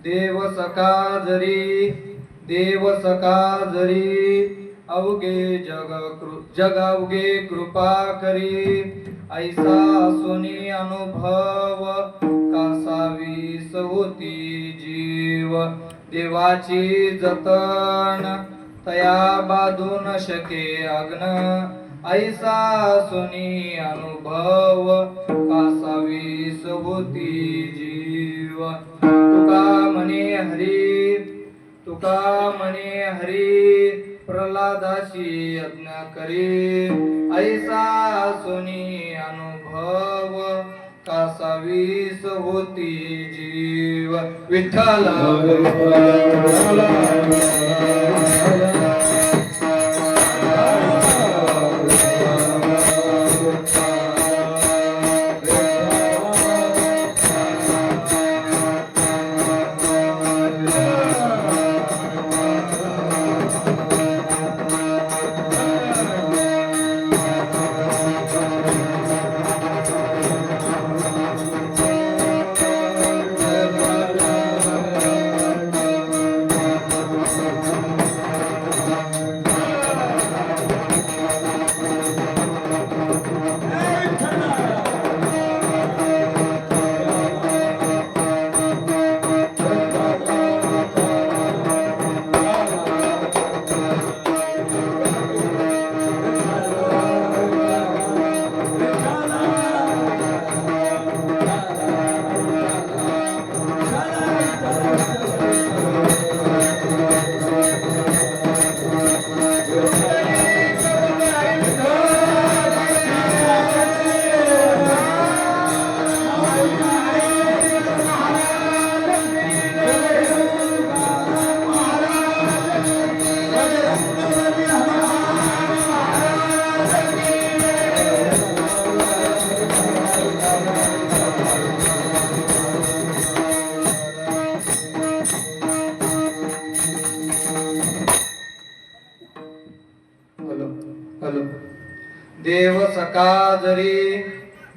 देव सखा जरी अवघे जग अवघे कृपा करी ऐसा सुनी अनुभव कासावीस होती जीव देवाची जतन तया बाधू न शके अग्न ऐसा सुनी अनुभव कासावीस होती जीव तुका म्हणे हरी प्रल्हादाशी यज्ञ करी ऐसा सुनी अनुभव कासावीस होती जीव विठ्ठल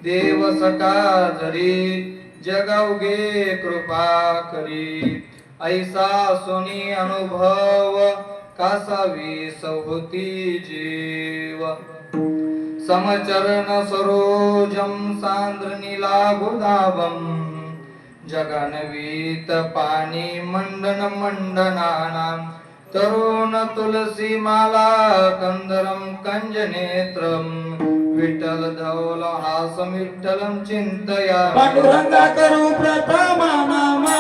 देव सका जरी जग अवघे कृपा करी ऐसा सोनी अनुभव कासावीस होती जीव समचरण सरोजम सांद्र नीला गोदावम जगनवीत पाणी मंडन मंडनानां तरुण तुलसी माला कंदरम कंजनेत्रम विठ्ठल धवल हासम विठ्ठलम चिंतया पांडुरंगा करू प्रथमा नामा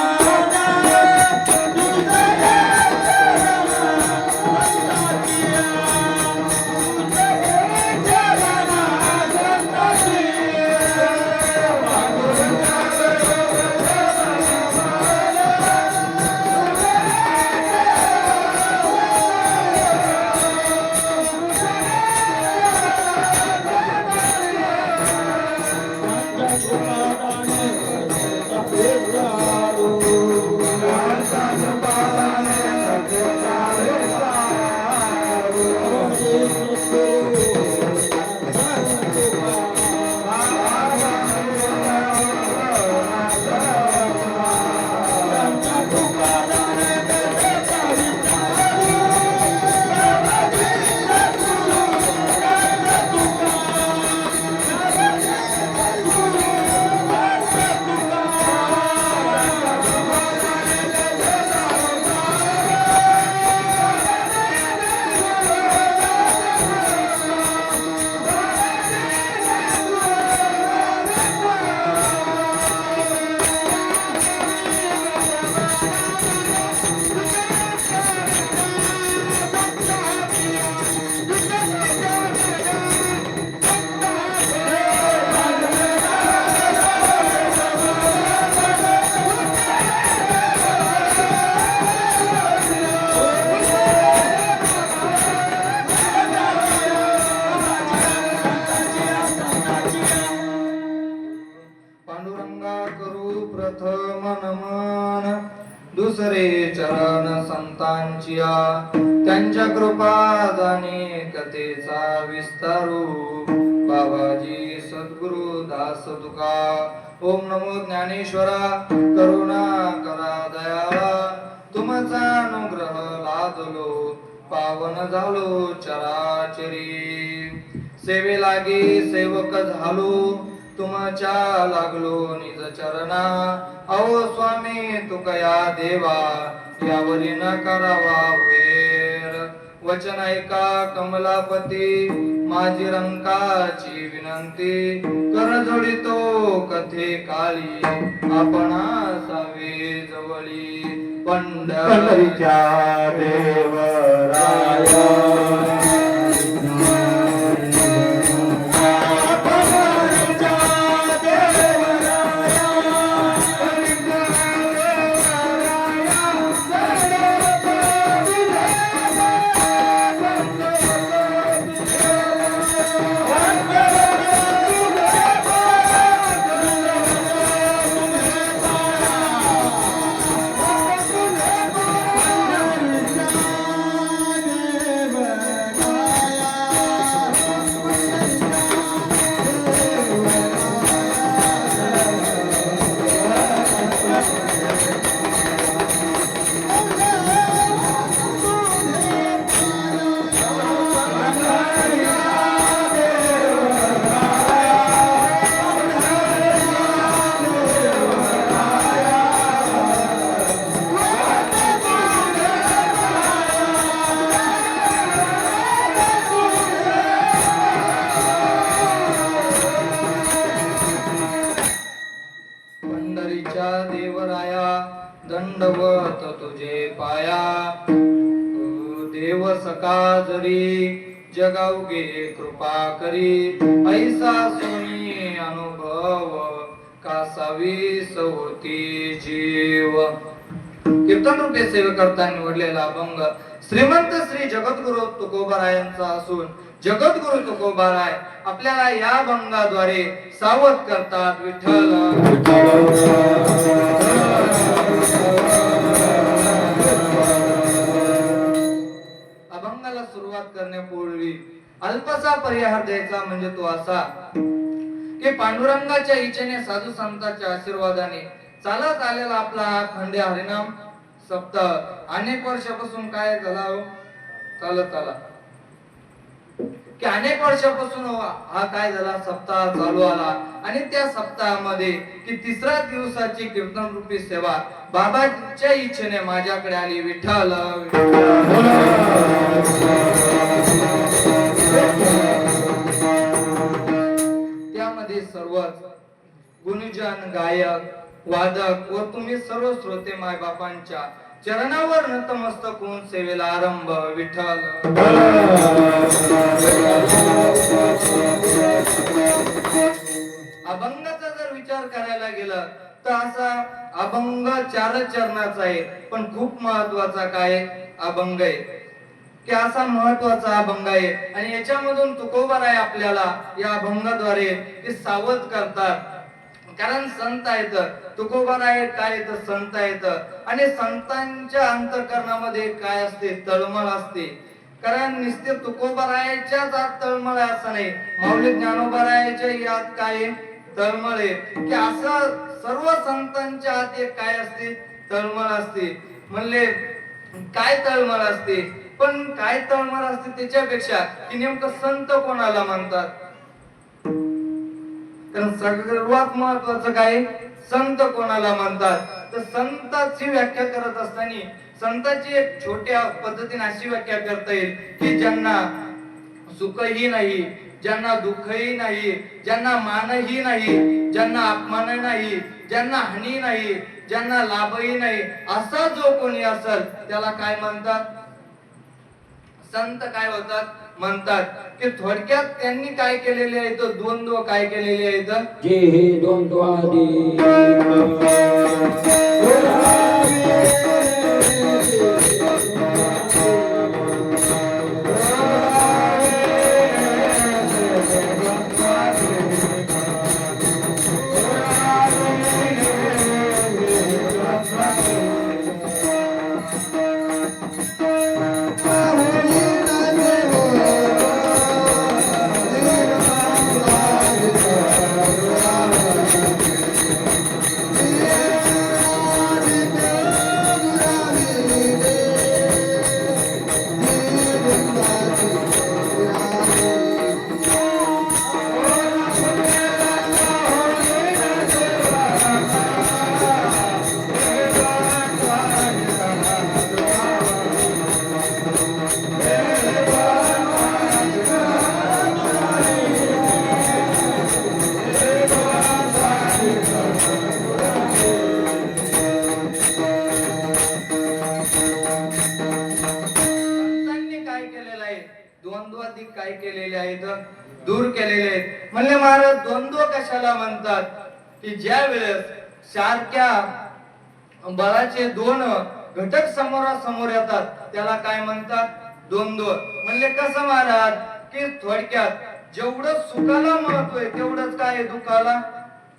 दुसरे चरण संतांचिया त्यांच्या कृपा जाणे कथेचा विस्तारू बाबाजी सद्गुरु दास तुका ओम नमो ज्ञानेश्वरा करुणा करा दया पावन झालो चराचरी. सेवे लागे सेवक झालो तुमच्या लागलो निज चरणा. अहो स्वामी तुकया देवा यावरी न करावा वेर. वचन ऐका कमलापती माझी रंकाची विनंती. कर जोडितो कथे काळी आपण असावे जवळी. पंढरीच्या देवराया देवराया दंडवत तुझे पाया. देव सका जरी जगावगे कृपा करी. ऐसा सोनी अनुभव कासावी सवती जीव. कीर्तन रूपे सेवे करता निवडलेला अभंग श्रीमंत श्री जगद्गुरु तुकोबारायांचा असून जगद्गुरु तुकोबाराय आपल्याला या अभंगाद्वारे सावध करतात. विठ्ठल अभंगाला सुरुवात करण्यापूर्वी अल्पसा परिहार द्यायचा म्हणजे तो असा की पांडुरंगाच्या इच्छेने साधू संतांच्या आशीर्वादाने चालत आलेला आपला हा खंडे हरिनाम सप्ताह अनेक वर्षापासून काय झाला हो चालत आला की अनेक वर्षापासून हा काय झाला सप्ताह चालू आला. आणि त्या सप्ताहामध्ये की तिसऱ्या दिवसाची कीर्तन रूपी सेवा बाबाच्या इच्छेने माझ्याकडे आली. विठ्ठल त्यामध्ये सर्वच गुणजन गायक वादक व तुम्ही सर्व श्रोते माय बापांच्या चरणावर नतमस्तक होऊन सेवेला आरंभ. विठ्ठल अभंगाचा जर विचार करायला गेला तर असा अभंग 4 चरणाचा आहे पण खूप महत्वाचा काय अभंग आहे की असा महत्वाचा अभंग आहे. आणि याच्यामधून तुकोबाराय आपल्याला या अभंगाद्वारे ते सावध करतात. कारण संत आहेत तुकोबाराय काय तर संत आहेत आणि संतांच्या अंतःकरणामध्ये काय असते तळमळ असते. कारण नुसते तुकोबारायच्याच आत तळमळ आहे असं नाही, माऊली ज्ञानोबारायच्या यात काय तळमळ आहे की असं सर्व संतांच्या आत एक काय असते तळमळ असते. म्हणले काय तळमळ असते पण काय तळमळ असते त्याच्यापेक्षा की नेमकं संत कोणाला म्हणतात. कारण सर्वात महत्वाचं काय संत कोणाला म्हणतात. तर संताची व्याख्या करत असताना संताची एक छोट्या पद्धतीने अशी व्याख्या करता येईल की ज्यांना सुखही नाही, ज्यांना दुःखही नाही, ज्यांना मानही नाही, ज्यांना अपमान नाही, ज्यांना हानी नाही, ज्यांना लाभही नाही, असा जो कोणी असेल त्याला काय म्हणतात संत काय होतात म्हणतात. की थोडक्यात त्यांनी काय केलेले आहे तर द्वंद्व काय केलेले आहेत जे हे द्वंद्वादी Yeah. काय केलेले आहेत दूर केलेले आहेत. म्हणले महाराज द्वंद्व कशाला म्हणतात की ज्या वेळेस सारख्या बळाचे दोन घटक समोरासमोर येतात त्याला काय म्हणतात द्वंद्व. म्हणले कसं महाराज की थोडक्यात जेवढं सुखाला महत्व आहे तेवढंच काय दुःखाला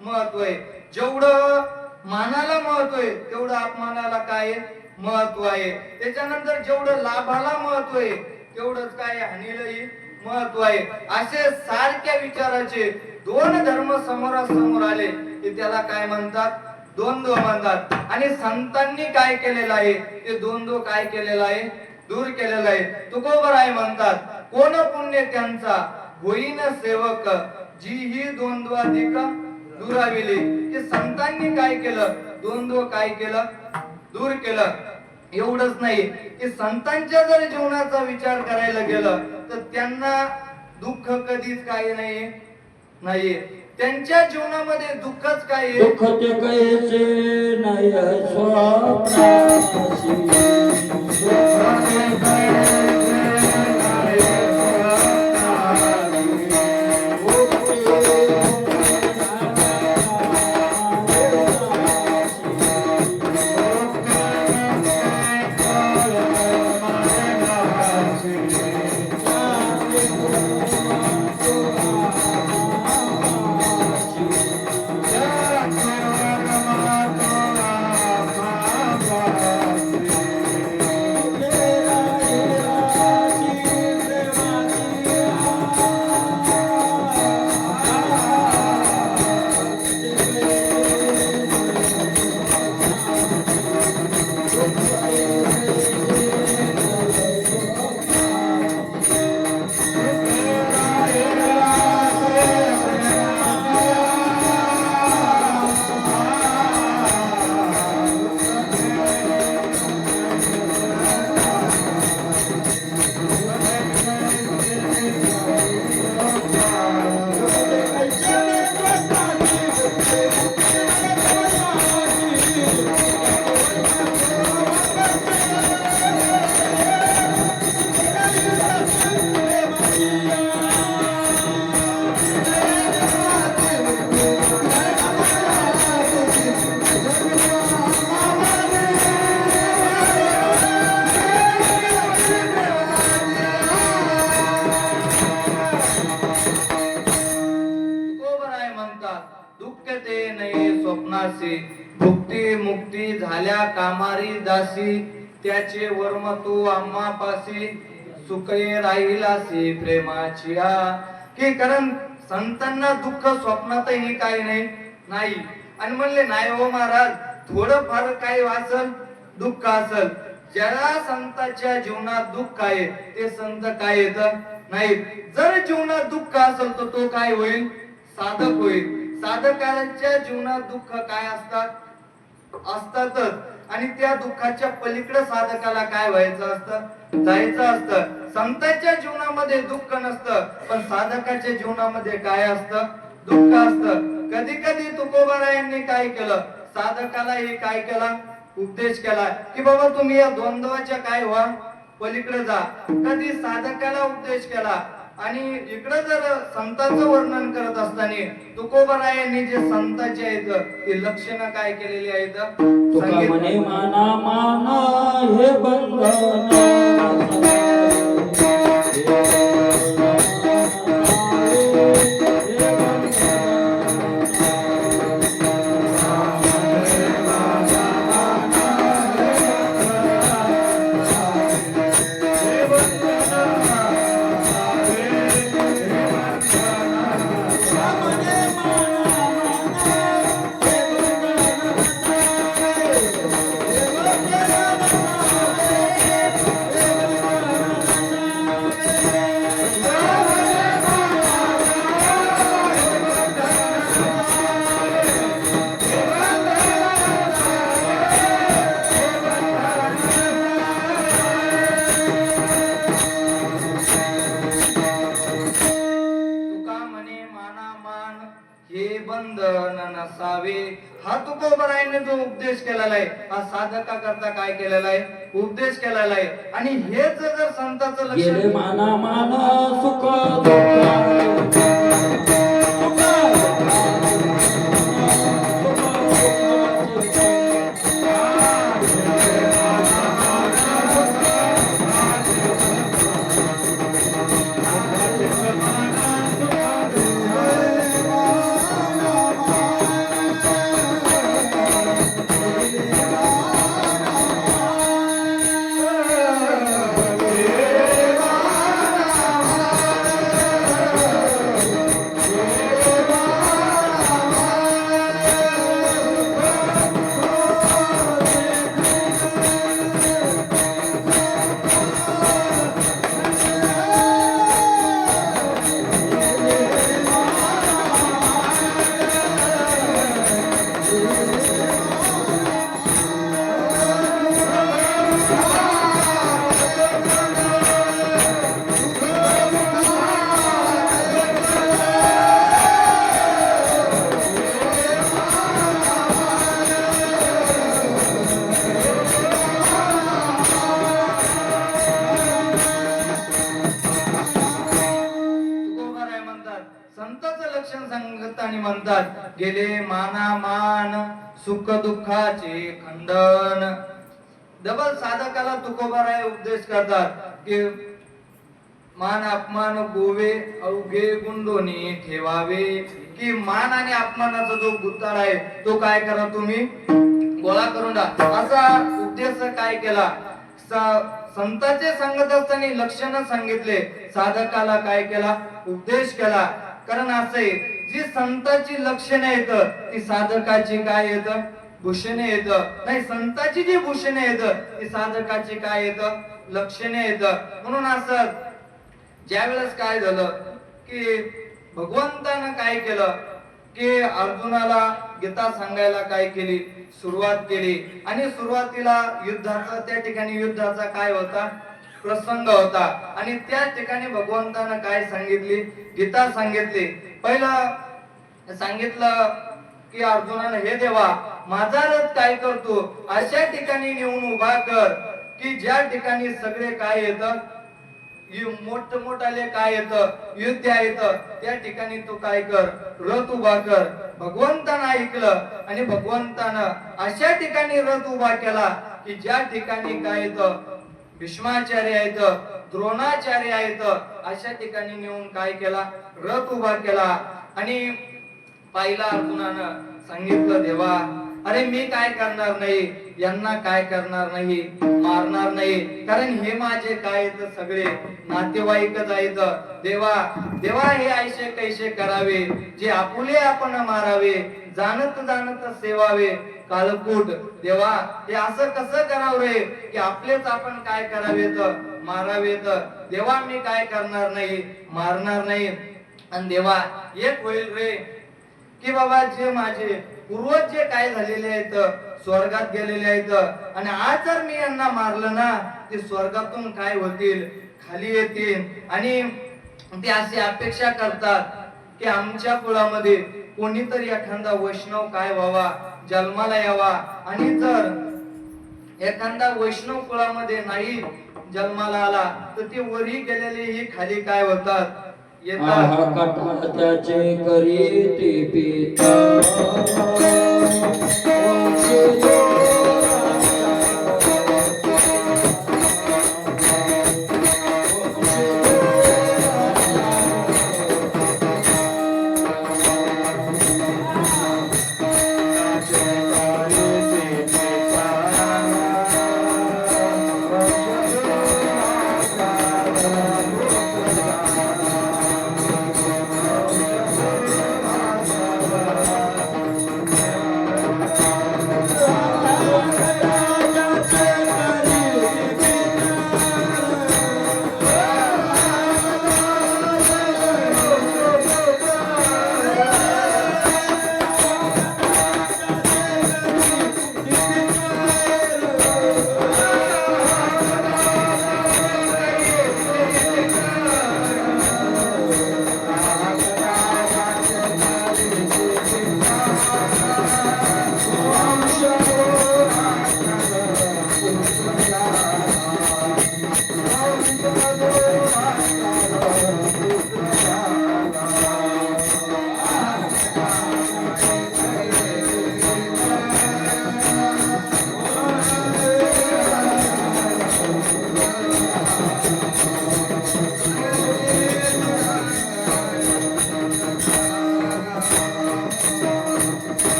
महत्व आहे, जेवढं मानाला महत्व आहे तेवढं अपमानाला काय महत्व आहे, त्याच्यानंतर जेवढं लाभाला महत्व आहे तेवढंच काय हानीलाही महत्व आहे. असे सारख्या विचाराचे दोन धर्म समोरासमोर आले की त्याला काय म्हणतात द्वंद्व म्हणतात. आणि संतांनी काय केलेलं आहे ते द्वंद्व काय केलेलं आहे दूर केलेलं आहे. तुकोबराय म्हणतात कोण पुण्य त्यांचा होईन सेवक जी ही द्वंद्वाधिक दुराविले. की संतांनी काय केलं द्वंद्व काय केलं दूर केलं. एवढंच नाही की संतांच्या जर जीवनाचा विचार करायला गेलं तर त्यांना दुःख कधीच काही नाही. त्यांच्या जीवनामध्ये दुःखच काय आहे दुःख ते कैसे नाही स्वप्नासी. स्वप्नासी भुक्ती मुक्ती झाल्या कामारी दासी त्याचे वर्म तू आम्हा पासी सुखे राहिलासी प्रेमाची की कारण संतांना दुःख स्वप्नातही काही नाही. आणि म्हणले नाही हो महाराज थोडं फार काही असल दुःख असल. ज्याला संतांच्या जीवनात दुःख आहे ते संत काय येत नाही. जर जीवनात दुःख असेल तर तो काय होईल साधक होईल. साधकाच्या जीवनात दुःख काय असतातच. आणि त्या दुःखाच्या पलीकडे साधकाला काय व्हायचं असतं जायचं असतं. संतांच्या जीवनामध्ये दुःख नसतं पण साधकाच्या जीवनामध्ये काय असतं दुःख असतं. कधी कधी तुकोबारायांनी काय केलं साधकालाही काय केला उपदेश केला की बाबा तुम्ही या द्वंद्वाच्या काय व्हा पलीकडे जा. कधी साधकाला उपदेश केला. आणि इकडे जर संतांचं वर्णन करत असताना तुकोबारायांनी जे संतांचे आहेत ते लक्षणं काय केलेली आहेत तुका म्हणे माना माना हे बंधन हा तुकोबरायांनी जो उपदेश केलेला आहे हा साधका करता काय केलेला आहे उपदेश केलेला आहे आणि हेच जर संतांचं गेले लक्ष माना मान सुख दुःखाचे तुकोबाराय म्हणतात संतांचं लक्षण सांगताना म्हणतात गेले माना मान सुख दुःखाचे खंडन डबल साधकाला तुकोबाराय उपदेश करतात की मान अपमान गोवे अवघे गुंडोनी ठेवावे की मान आणि अपमानाचा जो गुत्ताळ आहे तो काय करा तुम्ही गोळा करून टाका असा उपदेश काय केला संतांचे सांगत असताना लक्षण सांगितले साधकाला काय केला उपदेश केला कारण असे जी संतांची लक्षणे येत ती साधकाची काय येत भूषणे येत नाही संतांची जी भूषणे येत ती साधकाची काय येत लक्षणे येत म्हणून असं ज्या वेळेस काय झालं की भगवंतानं काय केलं की अर्जुनाला गीता सांगायला काय केली सुरुवात केली आणि सुरुवातीला युद्धाचा त्या ठिकाणी युद्धाचा काय होता प्रसंग होता आणि त्या ठिकाणी भगवंतानं काय सांगितली गीता सांगितली पहिलं सांगितलं की अर्जुनानं हे देवा माझा रथ काय करतो अशा ठिकाणी नेऊन उभा कर की ज्या ठिकाणी सगळे काय येतात मोठमोठाले काय येतं युद्ध येतं त्या ठिकाणी तू काय कर रथ उभा कर भगवंतानं ऐकलं आणि भगवंतानं अशा ठिकाणी रथ उभा केला की ज्या ठिकाणी काय येतं भीष्माचार्य आहेत द्रोणाचार्य आहेत अशा ठिकाणी नेऊन काय केला रथ उभा केला आणि पाहिला अर्जुनानं सांगितलं देवा अरे मी काय करणार नाही यांना काय करणार नाही मारणार नाही कारण हे माझे काय आहेत सगळे नातेवाईकच आहेत देवा देवा हे ऐसे कैसे करावे जे आपुले आपण मारावे जाणत जाणत सेवावे कालकूट देवा हे असं कसं करावं रे की आपलेच आपण काय करावेत मारावेत देवा मी काय करणार नाही मारणार नाही आणि देवा एक होईल रे की बाबा जे माझे पूर्वज जे काय झालेले आहेत स्वर्गात गेलेले आहेत आणि आज जर मी यांना मारलं ना ते स्वर्गातून काय होतील खाली येतील आणि ते अशी अपेक्षा करतात की आमच्या कुळामध्ये कोणीतरी एखादा वैष्णव काय व्हावा जन्माला यावा आणि जर एखादा वैष्णव कुळामध्ये नाही जन्माला आला तर ते वरी गेलेले ही खाली काय होतात कथा त्याचे करी ते पिता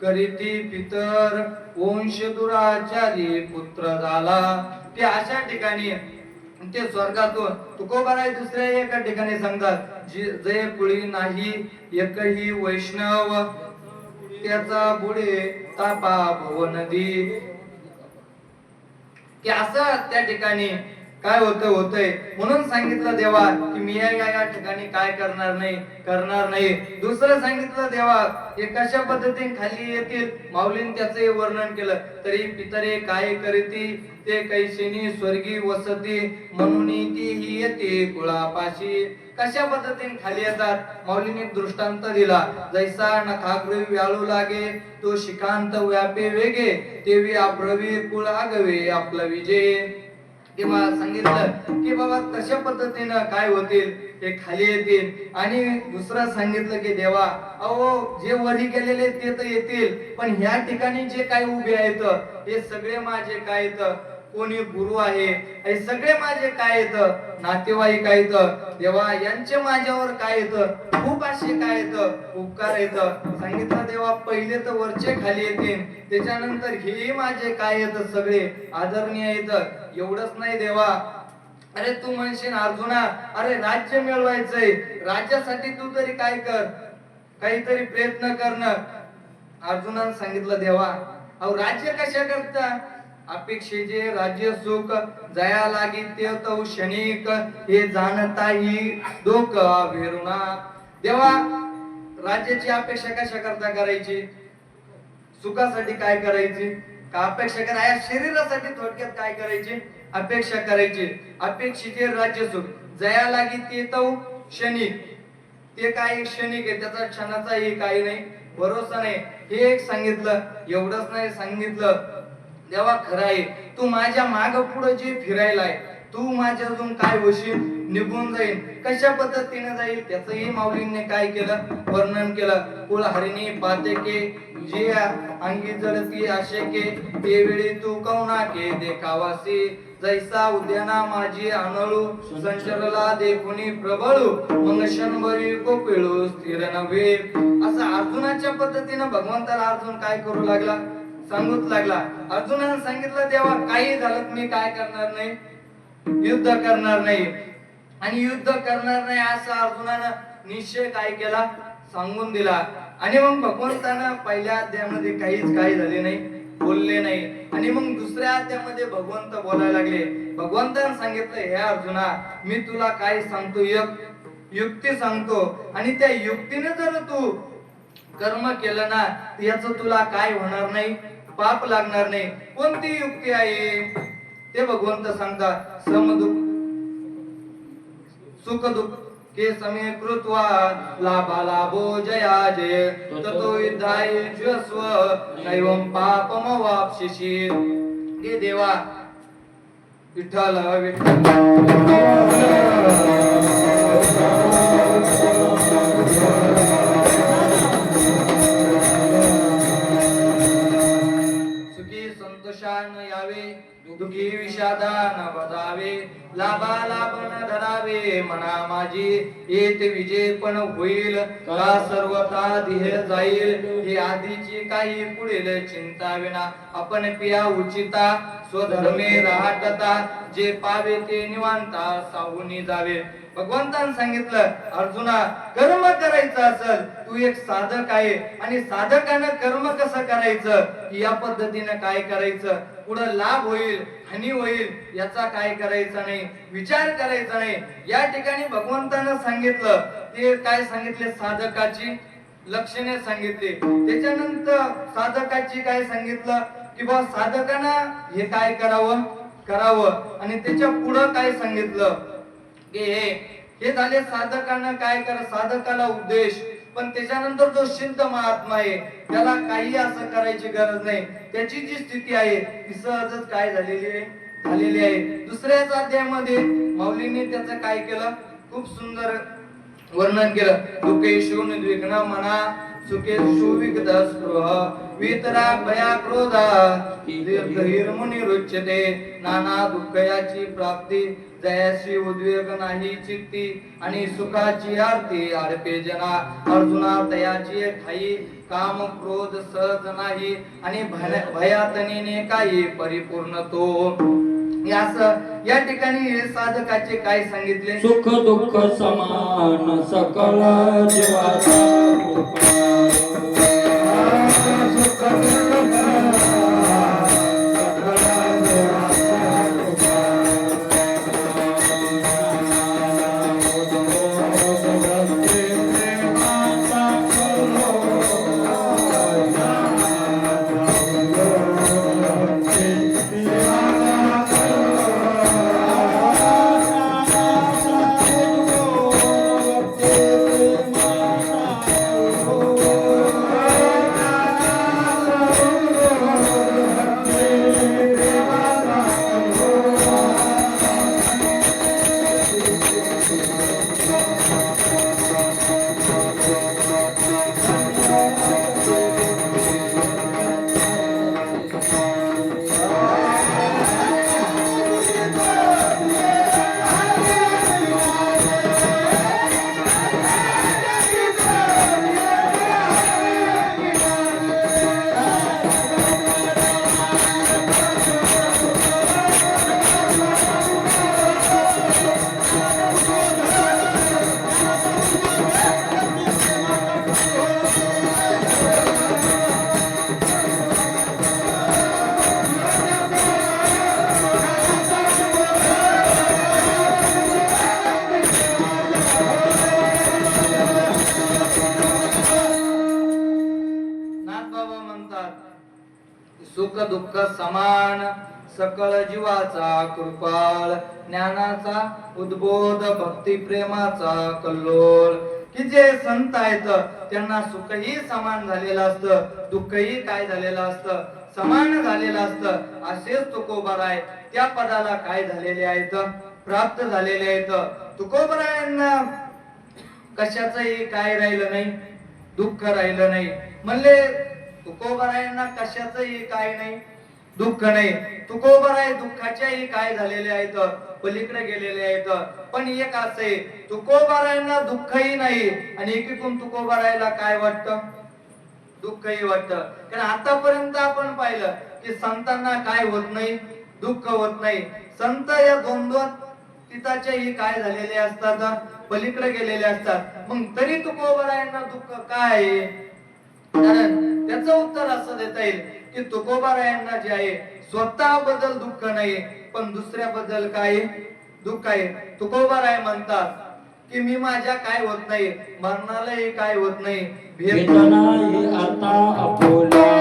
करीती पितर वंश दुराचारी पुत्र झाला. ते अशा ठिकाणी ते स्वर्गातून तुकोबाराय दुसऱ्या एका ठिकाणी सांगतात जय कुळी नाही एकही वैष्णव त्याचा बुडे तापा भव नदी. की असं त्या ठिकाणी काय होतंय म्हणून सांगितलं देवा की मी या ठिकाणी काय करणार नाही. दुसरं सांगितलं देवा हे कशा पद्धतीने खाली येतील. माऊलीने त्याचे वर्णन केलं. तरी पितरे काय करीती ते कैशिनी स्वर्गी वसती म्हणून ती ही येते कुळापाशी. कशा पद्धतीने खाली येतात माऊलीने दृष्टांत दिला. जैसा नखाग्रवी व्याळू लागे तो शिकांत व्यापे वेगे तेवी आप्रवी कुळ आगवे आपला विजय. तेव्हा सांगितलं की बाबा कशा पद्धतीनं काय होतील ते खाली येतील. आणि दुसरं सांगितलं की देवा अहो जे वरी गेलेले ते तर येतील पण ह्या ठिकाणी जे काही उभे आहेत हे सगळे माझे काय आहेत कोणी गुरु आहे हे सगळे माझे काय येत नातेवाईक आहेत देवा यांचे माझ्यावर काय येत खूप असे काय येत उपकार येत. सांगितलं देवा पहिले तर वरचे खाली येतील त्याच्यानंतर हे माझे काय येत सगळे आदरणीय येत. एवढंच नाही देवा अरे तू म्हणशील अर्जुना अरे राज्य मिळवायचंय राज्यासाठी तू तरी काय कर काहीतरी प्रयत्न करणं. अर्जुनाने सांगितलं देवा अहो राज्य कशा करता अपेक्षेचे राज्य सुख जया लागी ते तो क्षणिक हे जाणताही डोक भेरुणा. देवा राज्याची अपेक्षा कशा करता करायची सुखासाठी काय करायची का अपेक्षा करा या शरीरासाठी थोडक्यात काय करायची अपेक्षा करायची. अपेक्षिते राज्य सुख जया लागी ते तो क्षणिक ते काय क्षणिक आहे त्याचा क्षणाचाही काही नाही भरोसा नाही. हे एक सांगितलं. एवढंच नाही सांगितलं देवा खरं आहे तू माझ्या माग पुढे जे फिरायलाय तू माझ्या अजून काय होशील निघून जाईल कशा पद्धतीने जाईल त्याचंही माऊलींनी काय केलं वर्णन केलं. कुळ हरिणी पातेके जे अंगी जळती आशेके ते वेळी तू कवना के देखावासी जैसा उद्याना माझी अनळू संचरला देखुनी प्रबळू मग शंभरी कोपिळू स्थिर नव्हे. असं अर्जुनाच्या पद्धतीने भगवंताला अर्जुन काय करू लागला सांगूच लागला. अर्जुनाने सांगितलं देवा काही झालं मी काय करणार नाही युद्ध करणार नाही. आणि युद्ध करणार नाही असं अर्जुनानं निश्चय काय केला सांगून दिला. आणि मग भगवंतानं पहिल्या अध्यायामध्ये काहीच काही झाले नाही बोलले नाही. आणि मग दुसऱ्या अध्यायामध्ये भगवंत बोलायला लागले. भगवंतानं सांगितलं हे अर्जुना मी तुला काय सांगतो एक युक्ती सांगतो आणि त्या युक्तीने जर तू कर्म केलं ना याच तुला काय होणार नाही पाप लागणार नाही. कोणती युक्ती आहे ते भगवंत सांगतात. समदुःख सुख दुःख के समे कृत्वा लाभा लाभो जया जय ततो युद्धाय जुस्व नैवं पापम वाप्सिषि. हे देवा विठ्ठल सुखी संतोषान यावे दुखी विषादान बदावे लाभा लाभ न धरावे मना माझी येत विजय पण होईल का सर्वता ध्येय जाईल. हे आधीची काही पुढील चिंता विना आपण पिया उचिता स्वधर्मे राहतता जे पावे ते निवांता सावूनी जावे. भगवंताने सांगितलं अर्जुना कर्म करायचं असेल तू एक साधक आहे आणि साधकानं कर्म कसं करायचं या पद्धतीने काय करायचं पुढे लाभ होईल हानी होईल याचा काय करायचा नाही विचार करायचा नाही. या ठिकाणी भगवंतानं सांगितलं ते काय सांगितले साधकाची लक्षणे सांगितली. त्याच्यानंतर साधकाची काय सांगितलं की बा साधकानं हे काय करावं आणि त्याच्या पुढं काय सांगितलं की हे झाले साधकांना काय करा साधकाला उद्देश. पण त्याच्यानंतर जो सिद्ध महात्मा आहे त्याला काही असं करायची गरज नाही. त्याची जी स्थिती आहे ती सहजच काय झालेली आहे. दुसऱ्याच अध्यायामध्ये माऊलीने त्याचं काय केलं खूप सुंदर वर्णन केलं. दुःखेषु निर्विघ्न मना सुखेषु विगत स्पृह वितराग भया क्रोधा धीर्मुनी रुच्यते नाना दुःखयाची प्राप्ती जयाशी उद्वेग नाही चित्ती आणि सुखाची आरती आरपे जना अर्जुना तयाची ठाई काम क्रोध सहज नाही आणि भयातनीने काही परिपूर्ण तो या ठिकाणी हे साधकाचे काय सांगितले सुख दुःख समान सकल जीवाचा सुख दुःख समान सकळ जीवाचा कृपाळ ज्ञानाचा उद्बोध भक्ती प्रेमाचा कल्लोळ की जे संत आहेत त्यांना सुखही समान झालेलं असतं दुःखही काय झालेलं असतं समान झालेलं असतं असेच तुकोबाराय त्या पदाला काय झालेले आहेत प्राप्त झालेले आहेत तुकोबारायांना कशाचंही काय राहिलं नाही दुःख राहिलं नाही म्हणले तुकोबारायांना कशाचंही काय नाही दुःख नाही तुकोबाराय दुःखाच्याही काय झालेले आहेत पलीकडे गेलेले आहेत पण एक असे तुकोबारायांना दुःखही नाही आणि एकीकडून तुकोबारायला काय वाटतं दुःखही वाटतं कारण आतापर्यंत आपण पाहिलं की संतांना काय होत नाही दुःख होत नाही संत या दोन तिथाच्याही काय झालेले असतात पलीकडे गेलेले असतात मग तरी तुकोबारायांना दुःख काय आहे कारण त्याचं उत्तर असं देता येईल की तुकोबारायांना जे आहे स्वतः बद्दल दुःख नाही पण दुसऱ्या बद्दल काय दुःख आहे तुकोबाराय म्हणतात की मी माझ्या काय होत नाही मरणालाही काय होत नाही वेदना ही आता अपोला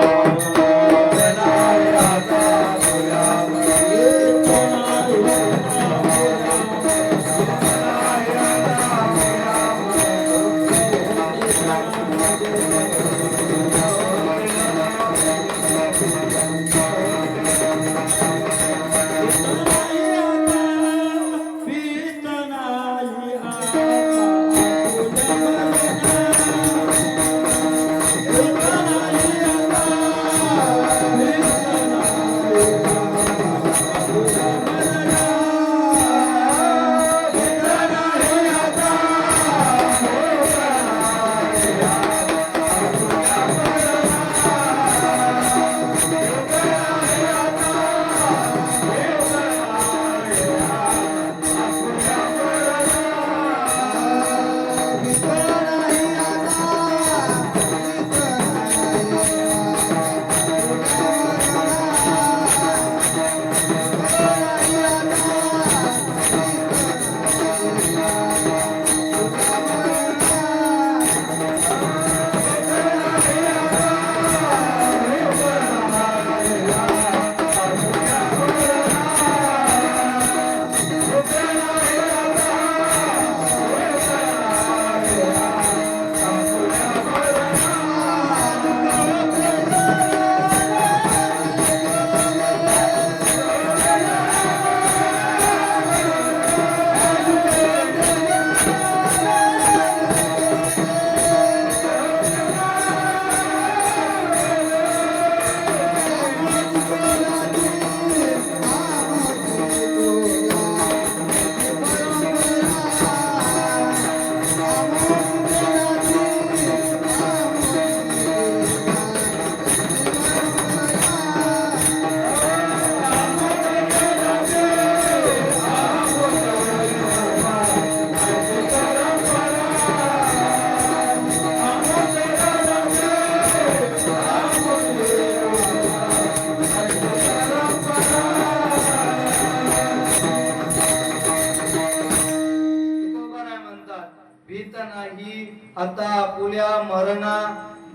आपुल्या मरणा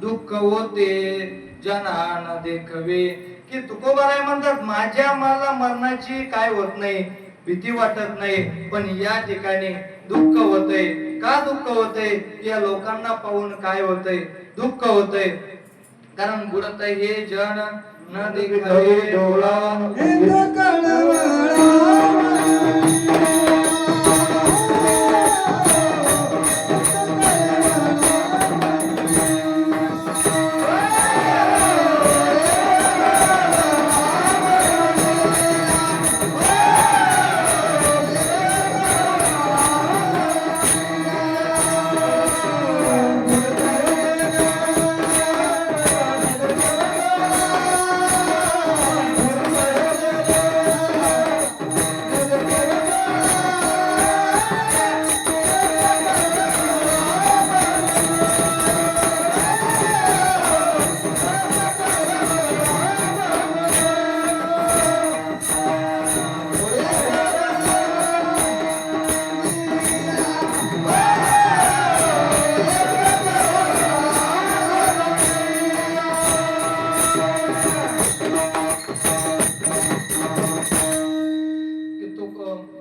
दुःख होते जनान देखवे. की तुकोबाराय म्हणतात माझ्या मला मरणाची काय होत नाही, भीती वाटत नाही, पण या ठिकाणी दुःख होतंय. का दुःख होतंय? या लोकांना पाहून काय होतंय, दुःख होतंय. कारण बुडत हे जन न देखवे डोळा.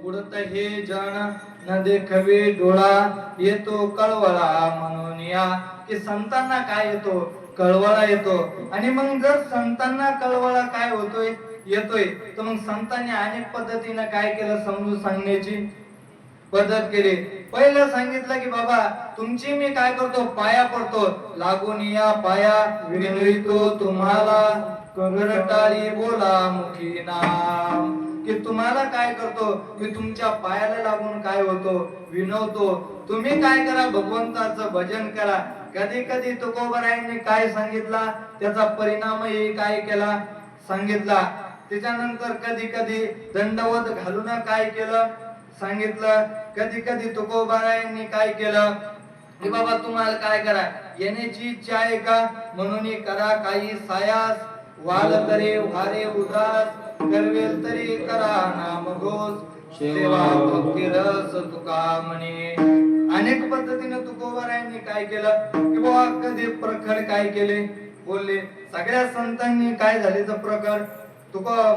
बुडत हे जन न देखवे डोळा येतो कळवळा म्हणून या. की संतांना काय येतो, कळवळा येतो. आणि मग जर संतांना कळवळा काय होतोय, येतोय, तर मग संतांनी अनेक पद्धतीने काय केलं, समजून सांगण्याची पद्धत केली. पहिलं सांगितलं की बाबा तुमची मी काय करतो, पाया पडतो, लागून या पाया विनवितो तुम्हाला करटाळी बोला मुखी नाम. की तुम्हाला काय करतो, मी तुमच्या पायाला लागून काय होतो, विनवतो. तुम्ही काय करा, भगवंताचं भजन करा. कधी कधी तुकोबारायांनी काय सांगितला, त्याचा परिणामही काय केला सांगितला. त्याच्यानंतर कधी कधी दंडवत घालून काय केलं सांगितलं. कधी कधी तुकोबारायांनी काय केलं की बाबा तुम्हाला काय करा, येण्याची इच्छा आहे का, म्हणून करा काही सायास, वाल तरी वारे उदास, करवेल तरी करा नाम घोष, सेवा भक्ती रस तुका म्हणे. अनेक पद्धतीने तुकोबारायांनी काय केलं की बाबा कधी प्रखर काय केले बोलले. सगळ्या संतांनी काय झाले तर प्रखर. तुका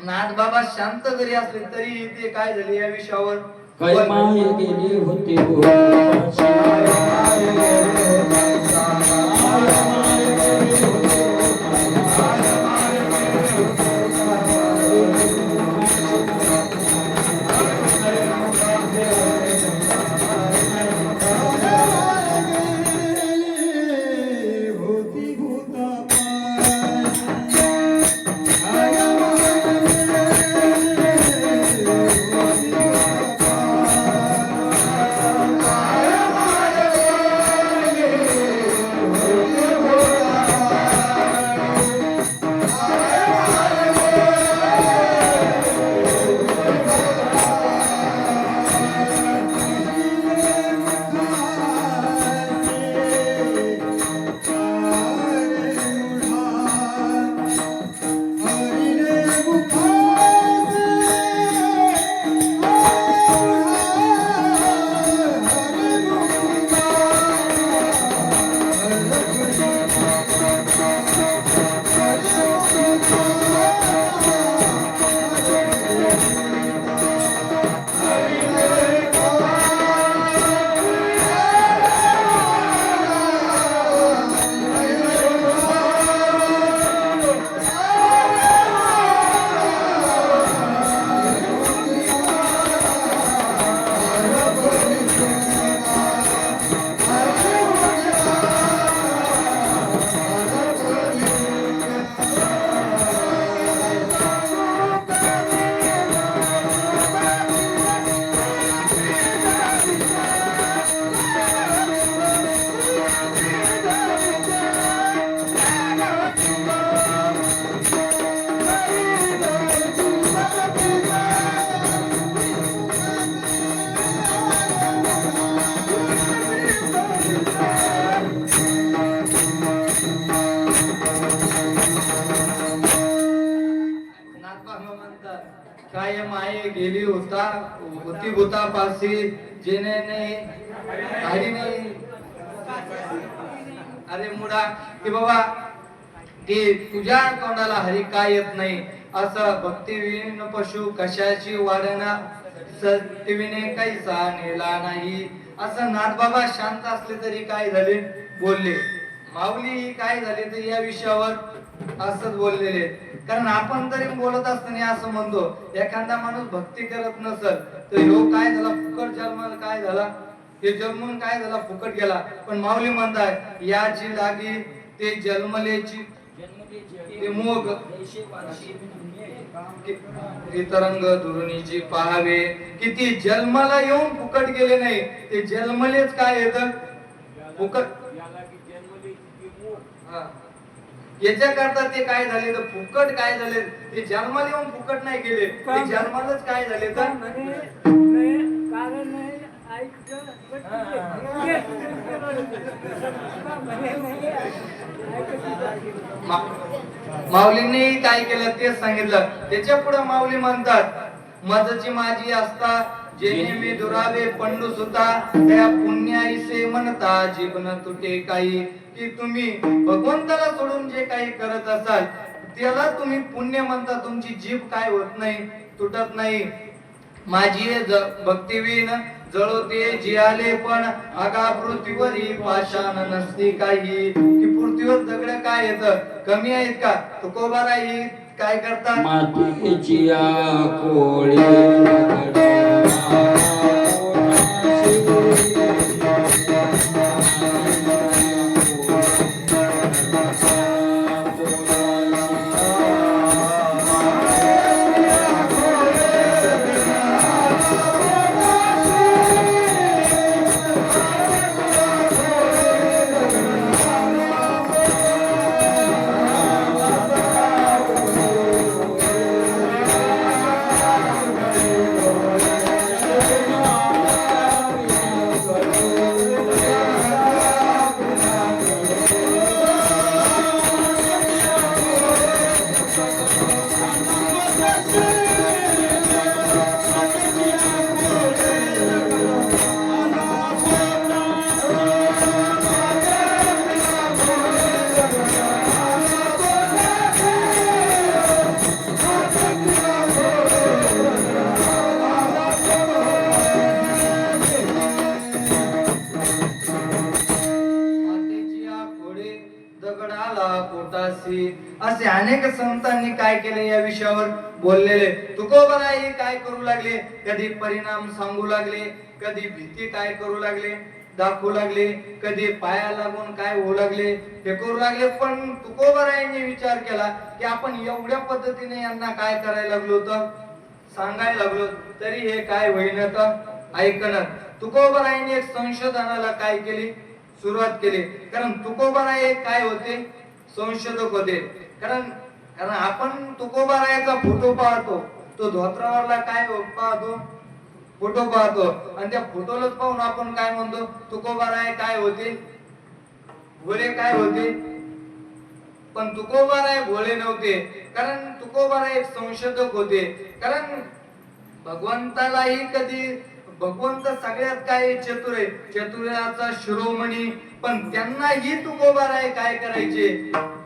नाथ बाबा शांत जरी असले तरी ते काय झाले या विषयावर कैमाय गेली होती काय माये गेली होती भूतापासी, जेणे हरीने अरे मुडा की बाबा की तुझ्या तोंडाला हरी काय येत नाही असं भक्तिविहीन पशु कशाची वाढना सत्विने कैसा नेला नाही असं नाथबाबा शांत असले तरी काय झाले बोलले. माऊली ही काय झाले तर या विषयावर असंच बोललेले. कारण आपण तरी बोलत असताना असं म्हणतो एखादा माणूस भक्ती करत नसल तर ह्यो काय झाला फुकट जन्माला काय झाला हे जन्मून काय झाला फुकट गेला. पण माऊली म्हणतात याची लागी ते जन्मलेची ते मोग तरंग दुरुनीची पाहावे किती जन्माला येऊन फुकट गेले नाही ते जन्मलेच काय येत फुकट. याच्या करता ते काय झाले तर फुकट काय झाले ते जन्माला येऊन फुकट नाही गेले ते जन्मालाच काय झाले तर माऊलींनी काय केलं तेच सांगितलं. त्याच्या पुढे माऊली म्हणतात मजची माझी असता जेणे मी दुरावे पंडू सुता त्या पुण्याईसे म्हणता जीवन तुटे काही की तुम्ही भगवंताला सोडून जे काही करत असाल त्याला तुम्ही पुण्य म्हणता तुमची जीभ काय होत नाही तुटत नाही. माझी भक्तिवीन जळोते जियाले पण आगा पृथ्वीवरी पाषाण नसती काही की पृथ्वीवर दगड काय येत कमी आहेत का तुकोबाराई काय करतात मातीची कोळी असे अनेक संतांनी काय केले या विषयावर बोललेले. तुकोबाराई काय करू लागले कधी परिणाम सांगू लागले कधी भीती काय करू लागले दाखवू लागले कधी पाया लागून काय होऊ लागले हे करू लागले. पण तुकोबारायांनी विचार केला की आपण एवढ्या पद्धतीने यांना काय करायला लागलो तर सांगायला लागलो तरी हे काय होईना तर ऐकणार. तुकोबारायांनी एक संशोधनाला काय केली सुरुवात केली. कारण तुकोबाराय काय होते संशोधक होते. कारण आपण तुकोबारायचा फोटो पाहतो तो धोत्रावरला काय पाहतो फोटो पाहतो आणि त्या फोटोलाच पाहून आपण काय म्हणतो तुकोबाराय काय होते भोळे काय होते. पण तुकोबाराय भोळे नव्हते कारण तुकोबाराय एक संशोधक होते. कारण भगवंतालाही कधी भगवंत सगळ्यात काय चतुर आहे चतुराचा शिरोमणी पण त्यांनाही तुकोबाराय काय करायचे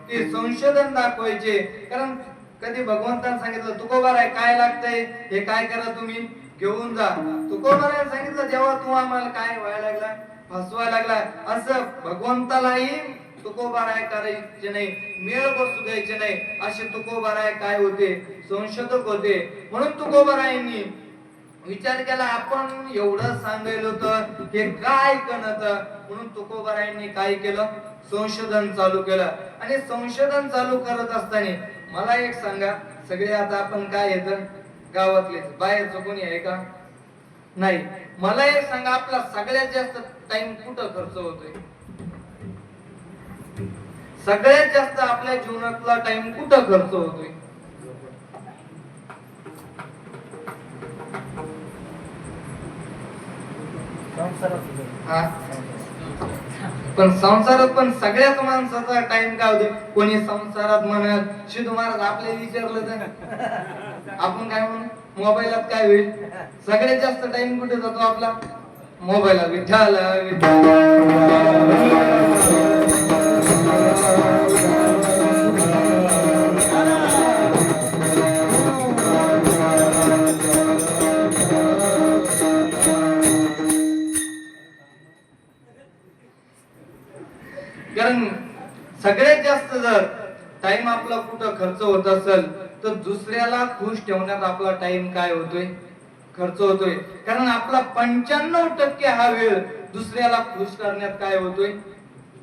ते संशोधन दाखवायचे. कारण कधी भगवंताने सांगितलं तुकोबाराय काय लागतंय हे काय करा तुम्ही घेऊन जा. तुकोबाराय सांगितलं जेव्हा तू आम्हाला काय व्हायला लागला फसवायला लागला असं भगवंतालाही तुकोबाराय करायचे नाही मेळ बसू द्यायचे नाही असे तुकोबाराय काय होते संशोधक होते. म्हणून तुकोबारायांनी विचार केला आपण एवढं सांगायला होतं हे काय करत म्हणून तुकोबारायांनी काय केलं संशोधन चालू केलं. आणि संशोधन चालू करत असताना मला एक सांगा सगळे आता आपण काय येत गावातले बाहेरचं कोणी आहे का नाही. मला एक सांगा आपला सगळ्यात जास्त टाइम कुठं खर्च होतोय सगळ्यात जास्त आपल्या जीवनातला टाइम कुठं खर्च होतोय पण संसारात पण सगळ्याच माणसाचा टाइम काय होतो कोणी संसारात म्हणत शिदू महाराज आपल्याला विचारलं तर आपण काय म्हणू मोबाईलात काय होईल सगळ्यात जास्त टाइम कुठे जातो आपला मोबाईल विठ्ठल विठ्ठल. कारण सगळ्यात जास्त जर टाइम आपला कुठं खर्च होत असेल तर दुसऱ्याला खुश ठेवण्यात आपला टाइम काय होतोय, खर्च होतोय. कारण आपला 95% हा वेळ दुसऱ्याला खुश करण्यात काय होतोय,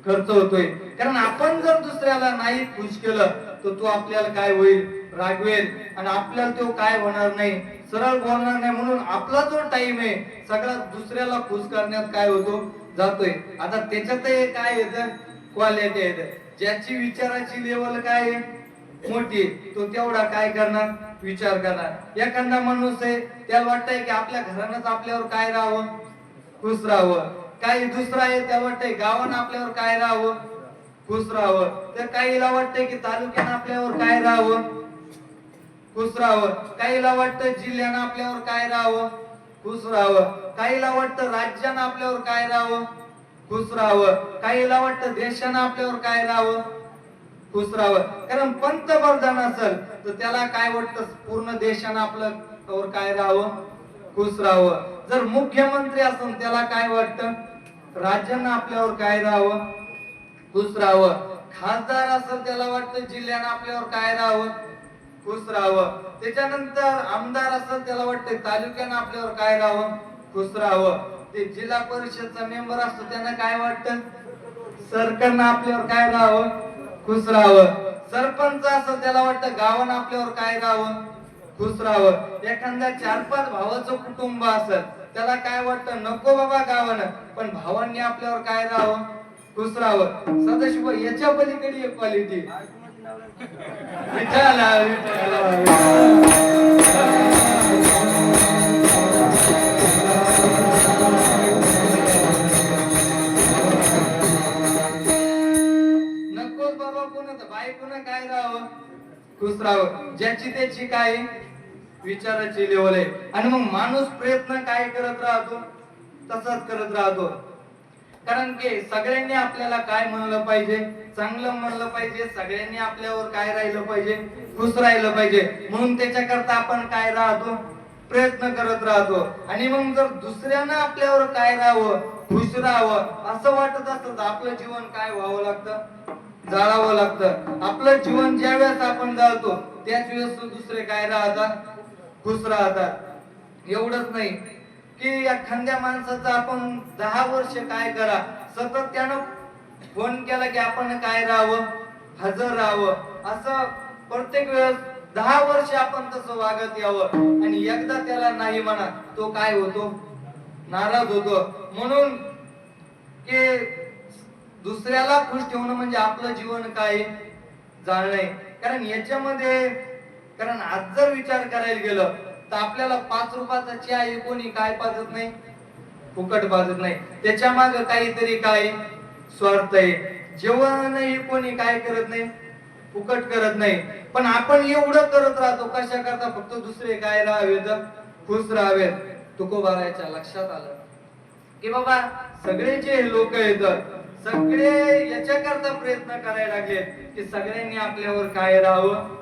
खर्च होतोय. कारण आपण जर दुसऱ्याला नाही खुश केलं तर तो आपल्याला काय होईल, रागवेल आणि आपल्याला तो काय होणार नाही, सरळ बोलणार नाही. म्हणून आपला जो टाइम आहे सगळा दुसऱ्याला खुश करण्यात काय होतो, जातोय. आता त्याच्यात काय येतं, क्वालिटी येतं. ज्याची विचाराची लेवल काय आहे, मोठी, तो तेवढा काय करणार, विचार करणार. एखादा माणूस आहे त्याला वाटतंय की आपल्या घरानंच आपल्यावर काय राहावं, खुश राहावं. काही दुसरा आहे त्याला वाटतंय गावानं आपल्यावर काय राहावं, खुश राहावं. तर काहीला वाटतंय की तालुक्यानं आपल्यावर काय राहावं, खुश राहावं. काहीला वाटतं जिल्ह्यानं आपल्यावर काय राहावं, खुश राहावं. काहीला वाटतं राज्यानं आपल्यावर काय राहावं, खुश राहावं. काहीला वाटतं देशानं आपल्यावर काय राहावं, खुश राहावं. कारण पंतप्रधान असेल तर त्याला काय वाटतं, पूर्ण देशानं आपल्यावर काय राहावं, खुश राहावं. जर मुख्यमंत्री असेल त्याला काय वाटतं, राज्यानं आपल्यावर काय राहावं, खुश राहावं. खासदार असेल त्याला वाटतं जिल्ह्यानं आपल्यावर काय राहावं, खुश राहावं. त्याच्यानंतर आमदार असेल त्याला वाटतं तालुक्यानं आपल्यावर काय राहावं, खुश राहावं. ते जिल्हा परिषदचा मेंबर असतो त्यांना काय वाटतं, सरकारनं आपल्यावर काय राहावं, खुश राहावं. सरपंच असेल त्याला वाटतं गावानं आपल्यावर काय राहावं, खुश राहावं. एखाद्या 4-5 भावाचं कुटुंब असेल त्याला काय वाटतं, नको बाबा गावानं, पण भावांनी आपल्यावर काय राहावं, खुश राहावं. सदाशिव याच्या पलीकडे एक क्वालिटी, विठ्ठल नको बाबा, कोणाचं बायकोनं काय राहावं, खुश राहावं. ज्याची त्याची काय विचाराची लेवल आहे. आणि मग माणूस प्रयत्न काय करत राहतो, तसाच करत राहतो. कारण की सगळ्यांनी आपल्याला काय म्हणलं पाहिजे, चांगलं म्हणलं पाहिजे. सगळ्यांनी आपल्यावर काय राहिलं पाहिजे, खुश राहिलं पाहिजे. म्हणून त्याच्याकरता आपण काय राहतो, प्रयत्न करत राहतो. आणि मग जर दुसऱ्यांना आपल्यावर काय राहावं, खुश राहावं असं वाटत असतं तर आपलं जीवन काय व्हावं लागतं, जाळावं लागतं. आपलं जीवन ज्या वेळेस आपण जाळतो त्याच वेळेस दुसरे काय राहतात, खुश राहतात. एवढंच नाही की एखाद्या माणसाचं आपण 10 वर्ष काय करा, सतत त्यानं फोन केला की आपण काय राहावं, हजर राहावं. असं प्रत्येक वेळेस 10 वर्ष आपण तसं वागत यावं. आणि एकदा त्याला नाही म्हणा तो काय होतो, नाराज होतो. म्हणून की दुसऱ्याला खुश ठेवणं म्हणजे आपलं जीवन काय जाणणे. कारण याच्यामध्ये, कारण आज जर विचार करायला गेलं तर आपल्याला 5 रुपयाचा चहा हे कोणी काय पाजत नाही, फुकट पाजत नाही. त्याच्या मागे काहीतरी काय स्वार्थ आहे. जेवणही कोणी काय करत नाही, फुकट करत नाही. पण आपण एवढं करत राहतो कशा करता, फक्त दुसरे काय राहावेत, खुश राहावेत. तुकोबाराच्या लक्षात आलं की बाबा सगळे जे लोक आहेत सगळे याच्याकरता प्रयत्न करायला लागले की सगळ्यांनी आपल्यावर काय राहावं,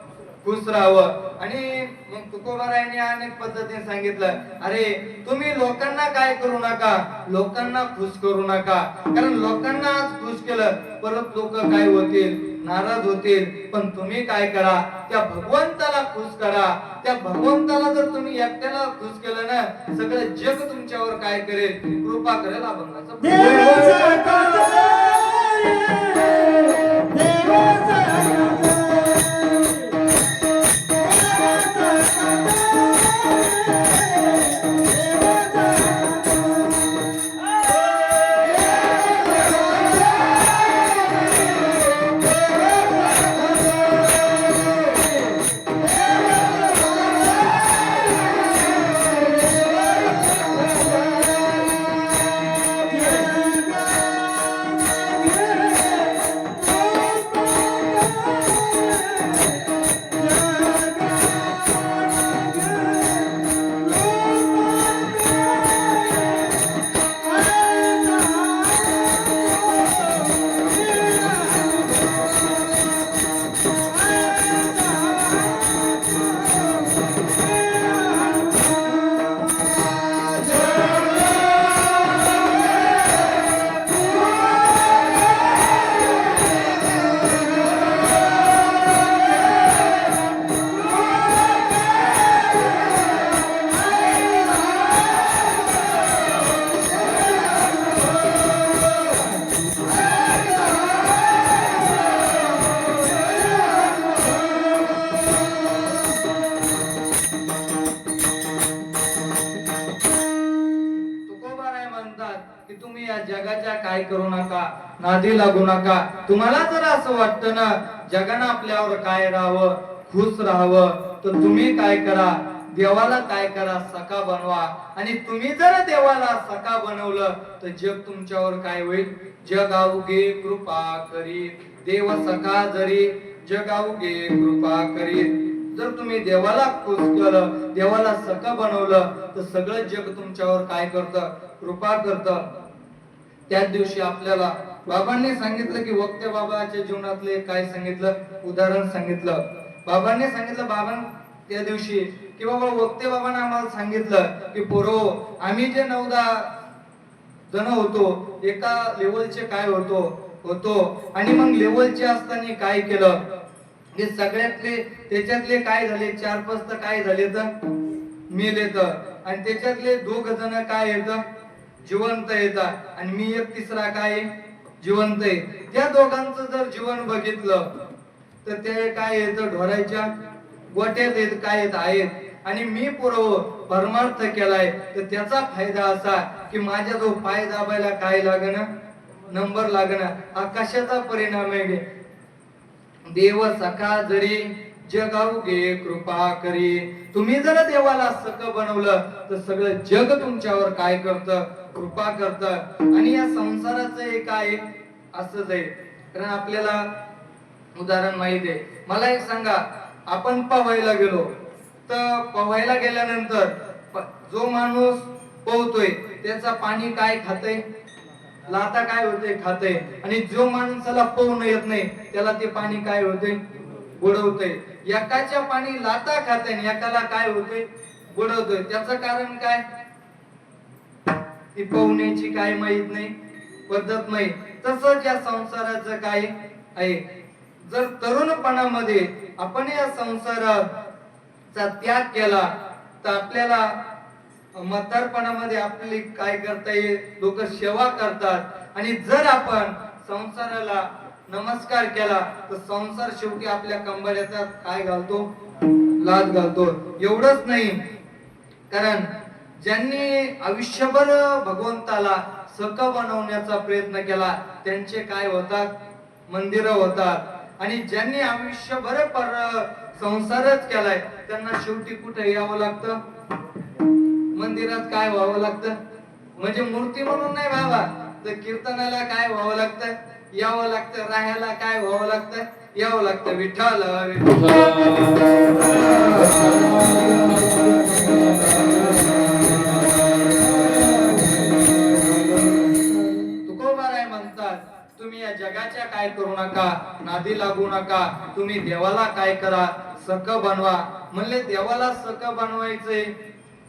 खुश राहावं. आणि मग तुकोबारायांनी अनेक पद्धतीने सांगितलं, अरे तुम्ही लोकांना काय करू नका, लोकांना खुश करू नका. कारण लोकांना आज खुश केलं परत लोक काय होतील, नाराज होतील. पण तुम्ही काय करा, त्या भगवंताला खुश करा. त्या भगवंताला जर तुम्ही एकट्याला खुश केलं ना, सगळं जग तुमच्यावर काय करेल, कृपा करेल. अभंगाचं काय करू नका, नादी लागू नका. तुम्हाला जर असं वाटतं ना जगानं आपल्यावर काय राहावं, खुश राहावं, तर तुम्ही काय करा, देवाला काय करा, सखा बनवा. आणि तुम्ही जर देवाला सखा बनवलं तर जग तुमच्यावर काय होईल, जग अवघे कृपा करी. देव सखा जरी जग अवघे कृपा करी. जर तुम्ही देवाला खुश केलं, देवाला सखा बनवलं, तर सगळं जग तुमच्यावर काय करतं, कृपा करतं. त्याच दिवशी आपल्याला बाबांनी सांगितलं की वक्ते बाबाच्या जीवनातले काय सांगितलं, उदाहरण सांगितलं. बाबांनी सांगितलं, बाबां त्या दिवशी की बाबा वक्ते बाबांना आम्हाला सांगितलं की पोरो, आम्ही जे 9-10 जण होतो, एका लेवलचे काय होतो आणि मग लेवलचे असताना काय केलं, हे सगळ्यातले त्याच्यातले काय झाले, 4-5 तर काय झाले तर मेले तर, आणि त्याच्यातले 2 जण काय येत, जिवंत येतात, आणि मी एक तिसरा काय जिवंत आहे. त्या दोघांचं जर जीवन बघितलं तर ते काय येतं, ढोराच्या गोट्यात येत काय येत आहेत. आणि मी परमार्थ केलाय तर त्याचा फायदा असा की माझ्या जो पाय दाबायला काय लागणं, नंबर लागणं. हा कशाचा परिणाम आहे, देव सखा जरी जग अवघे कृपा करी. तुम्ही जर देवाला सख बनवलं तर सगळं जग तुमच्यावर काय करतं, कृपा करतं. आणि या संसाराचं एक आहे असंच आहे. कारण आपल्याला उदाहरण माहिती आहे. मला एक सांगा, आपण पोहायला गेलो तर पोहायला गेल्यानंतर जो माणूस पोहतोय त्याचा पाणी काय खातंय, लाता काय होते खाते. आणि जो माणसाला पोहणं येत नाही त्याला ते पाणी काय होते, बुडवते. एकाच्या पाणी लाता खाते आणि एकाला काय होते, बुडवतोय. त्याचं कारण काय, ती पोहण्याची काय माहित नाही, पद्धत नाही. तसंच या संसाराचं काय आहे. जर तरुणपणामध्ये आपण या संसाराचा त्याग केला तर आपल्याला म्हातारपणामध्ये आपली काय करता येईल, लोक सेवा करतात. आणि जर आपण संसाराला नमस्कार केला तर संसार शेवटी आपल्या कंबरयात काय घालतो, लाद घालतो. एवढंच नाही, कारण ज्यांनी आयुष्यभर भगवंताला सख बनवण्याचा प्रयत्न केला त्यांचे काय होतात, मंदिरं होतात. आणि ज्यांनी आयुष्यभर संसारच केलाय त्यांना शेवटी कुठे यावं लागतं, मंदिरात काय व्हावं लागतं. म्हणजे मूर्ती म्हणून नाही व्हावा तर कीर्तनाला काय व्हावं लागतं, यावं लागतं. राहायला काय व्हावं लागतं, यावं लागतं. विठ्ठल तुकोबाराय म्हणतात, तुम्ही या जगाच्या काय करू नका, नादी लागू नका. तुम्ही देवाला काय करा, सख बनवा. म्हणले देवाला सख बनवायचंय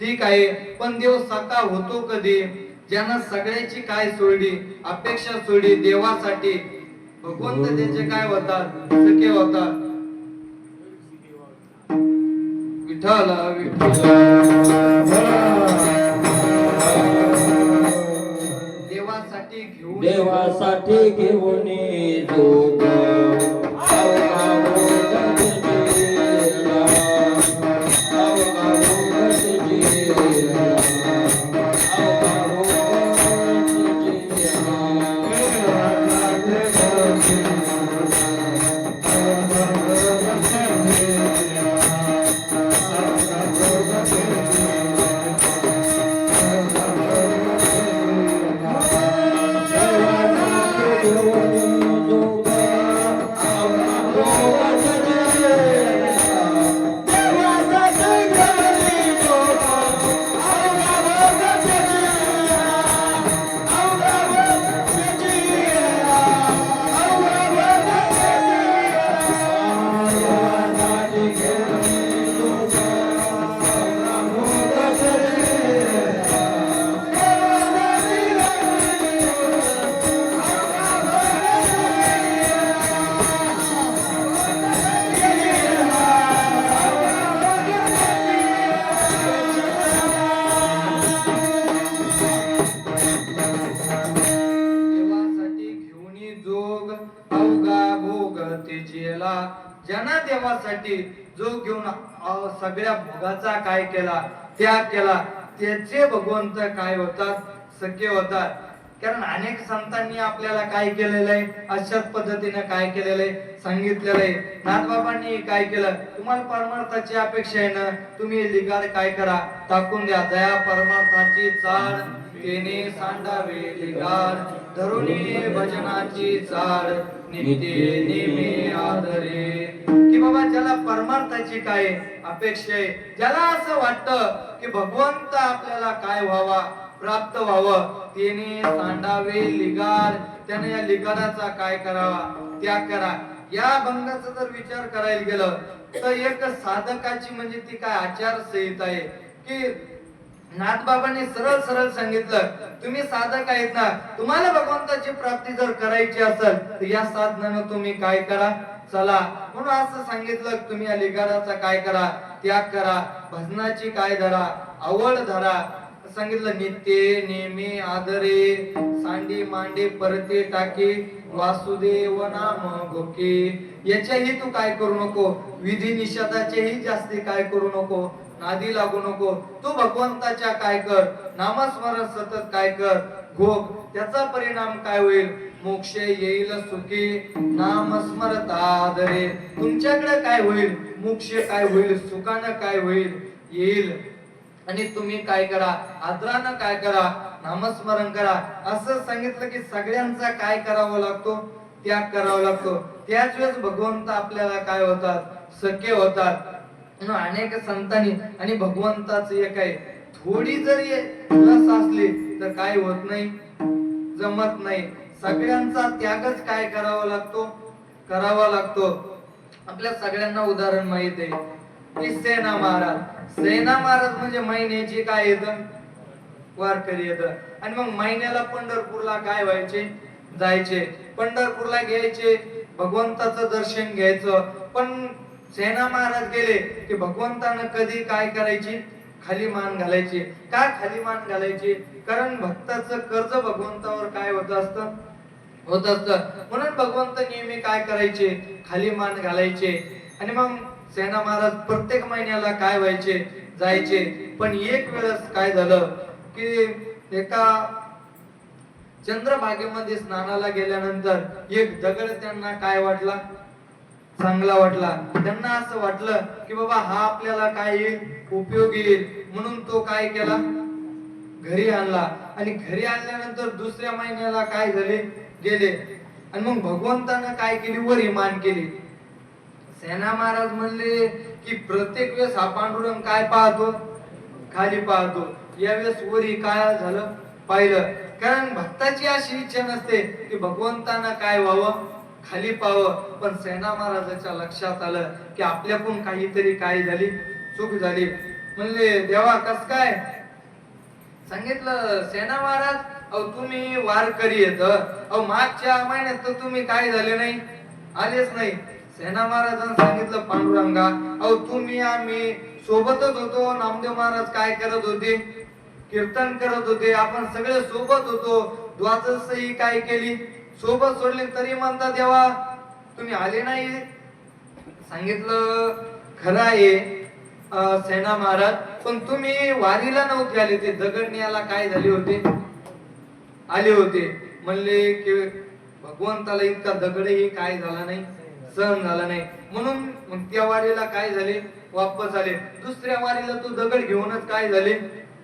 ठीक आहे, पण देव सखा होतो कधी, ज्यानं सगळ्याची काय सोडली, अपेक्षा सोडली देवासाठी. भगवंत त्याचे काय होतात, सखे होतात. विठ्ठल देवासाठी घेऊन, देवासाठी घेऊन जोग ज्यांना देवासाठी जो घेऊन सगळ्या भोगाचा काय केला, त्याग केला, त्याचे भगवंत काय होतात, सखे होतात. कारण अनेक संतांनी आपल्याला काय केलेलं आहे, अशाच पद्धतीने काय केलेलं आहे, सांगितलेलं आहे. नाथबाबांनी काय केलं, तुम्हाला परमार्थाची अपेक्षा आहे ना, तुम्ही लिगाड काय करा, टाकून द्या. दया परमार्थाची चाड तेने सांडावे लिगाड, धरुणी भजनाची चाड नित्य नेमी आदरे. की बाबा ज्याला परमार्थाची काय अपेक्षा आहे, ज्याला असं वाटतं की भगवंत आपल्याला काय व्हावा, प्राप्त व्हावं, त्याने सांडावे लिगाड, त्याने या लिगाडाचा काय करावा, त्याग करा. या अभंगाचा जर विचार करायला गेलं तर एक साधकाची म्हणजे ती काय आचारसंहिता आहे की नाथबाबांनी सरळ सरळ सांगितलं, तुम्ही साधक आहेत ना, तुम्हाला भगवंताची प्राप्ती जर करायची असेल तर या साधनानं तुम्ही काय करा, चला. म्हणून असं सांगितलं, तुम्ही या लिगाडाचा काय करा, त्याग करा, भजनाची काय धरा, आवड धरा. सांगितलं नित्य नेमी आदरे, सांडी मांडे परते टाके, वासुदेव नाम गोके. याच्याही तू काय करू नको, विधी निषेधाचेही जास्ती काय करू नको, नादी लागू नको. तू भगवंताच्या काय कर, नामस्मरण सतत काय कर, भोग. त्याचा परिणाम काय होईल, मोक्ष येईल सुखी नामस्मरता आदरे. तुमच्याकडे काय होईल, मोक्ष काय होईल, सुखानं काय होईल, येईल. आणि तुम्ही काय करा, आदरानं काय करा, नामस्मरण करा. असं सांगितलं की सगळ्यांचा काय करावं लागतो, त्याग करावा लागतो. त्याच वेळेस भगवंत आपल्याला काय होतात, सख्य होतात. अनेक संतांनी आणि भगवंताच एक आहे, थोडी जरी रस असली तर काय होत नाही, जमत नाही. सगळ्यांचा त्यागच काय करावा लागतो, करावा लागतो. आपल्या सगळ्यांना उदाहरण माहित आहे की सेना महाराज. सेना महाराज म्हणजे महिन्याची काय येत, वारकरी येत. आणि मग महिन्याला पंढरपूरला काय व्हायचे, जायचे. पंढरपूरला घ्यायचे, भगवंताचं दर्शन घ्यायचं. पण सेना महाराज गेले की भगवंतानं कधी काय करायची, खाली मान घालायची. का खाली मान घालायची, कारण भक्ताचं कर्ज भगवंतावर काय होत असतं, होत असतं. म्हणून भगवंत नेहमी काय करायचे, खाली मान घालायचे. आणि मग सेना महाराज प्रत्येक महिन्याला काय व्हायचे, जायचे. पण एक वेळेस काय झालं की एका चंद्रभागेमध्ये स्नानाला गेल्यानंतर एक दगड त्यांना काय वाटला, चांगला वाटला. त्यांना असं वाटलं की बाबा हा आपल्याला काय येईल, उपयोगी येईल. म्हणून तो काय केला, घरी आणला. आणि घरी आणल्यानंतर दुसऱ्या महिन्याला काय झाले, गेले. आणि मग भगवंतानं काय केली, वरी मान केली. सेना महाराज म्हणले की प्रत्येक वेळेस हा पांडुरंग काय पाहतो, खाली पाहतो. यावेळेस वरी काय झालं, पाहिलं. कारण भक्ताची अशी इच्छा नसते की भगवंतानं काय व्हावं, खाली पाहावं. पण सेना महाराजाच्या लक्षात आलं की आपल्याकडून काहीतरी काय झाली, चूक झाली. म्हणले देवा कस काय. सांगितलं सेना महाराज, अहो तुम्ही वारकरी येत, अहो मागच्या महिन्यात तर तुम्ही काय झाले नाही, आलेच नाही. सेना महाराजांनी सांगितलं पांडुरंगा, अहो तुम्ही आम्ही सोबतच होतो. नामदेव महाराज काय करत होते, कीर्तन करत होते, आपण सगळे सोबत होतो. द्वादशही काय केली, सोबत सोडली, तरी म्हणता देवा तुम्ही आले नाही. सांगितलं खरं आहे सेना महाराज, पण तुम्ही वारीला नव्हते आले, ते दगड न्यायला काय झाले होते, आले होते. म्हणले की भगवंताला इतका दगडही काय झाला नाही, सहन झाला नाही. म्हणून मग त्या वारीला काय झाले, वापस आले. दुसऱ्या वारीला तो दगड घेऊनच काय झाले,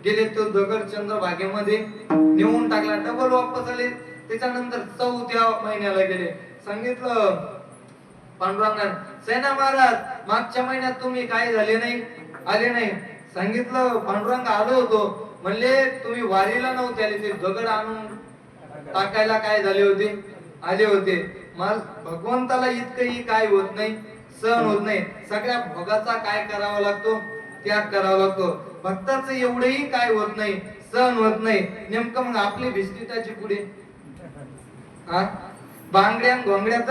गेले. तो दगड चंद्रभागेमध्ये नेऊन टाकला, डबल वापस आले. त्याच्यानंतर चौथ्या महिन्याला गेले. सांगितलं पांडुरंगान, सेना महाराज मागच्या महिन्यात तुम्ही काय झाले नाही, आले नाही. सांगितलं पांडुरंग आलो होतो. म्हणले तुम्ही वारीला नव्हते आले, ते दगड आणून टाकायला काय झाले होते, आले होते. मग भगवंताला इतकंही काय होत नाही, सहन होत नाही. सगळ्या भोगाचा काय करावा लागतो, त्याग करावा लागतो. भक्ताचं एवढंही काय होत नाही, सहन होत नाही. नेमकं मग आपली बिस्किटाची पुढे बांगड्या घोंगड्यात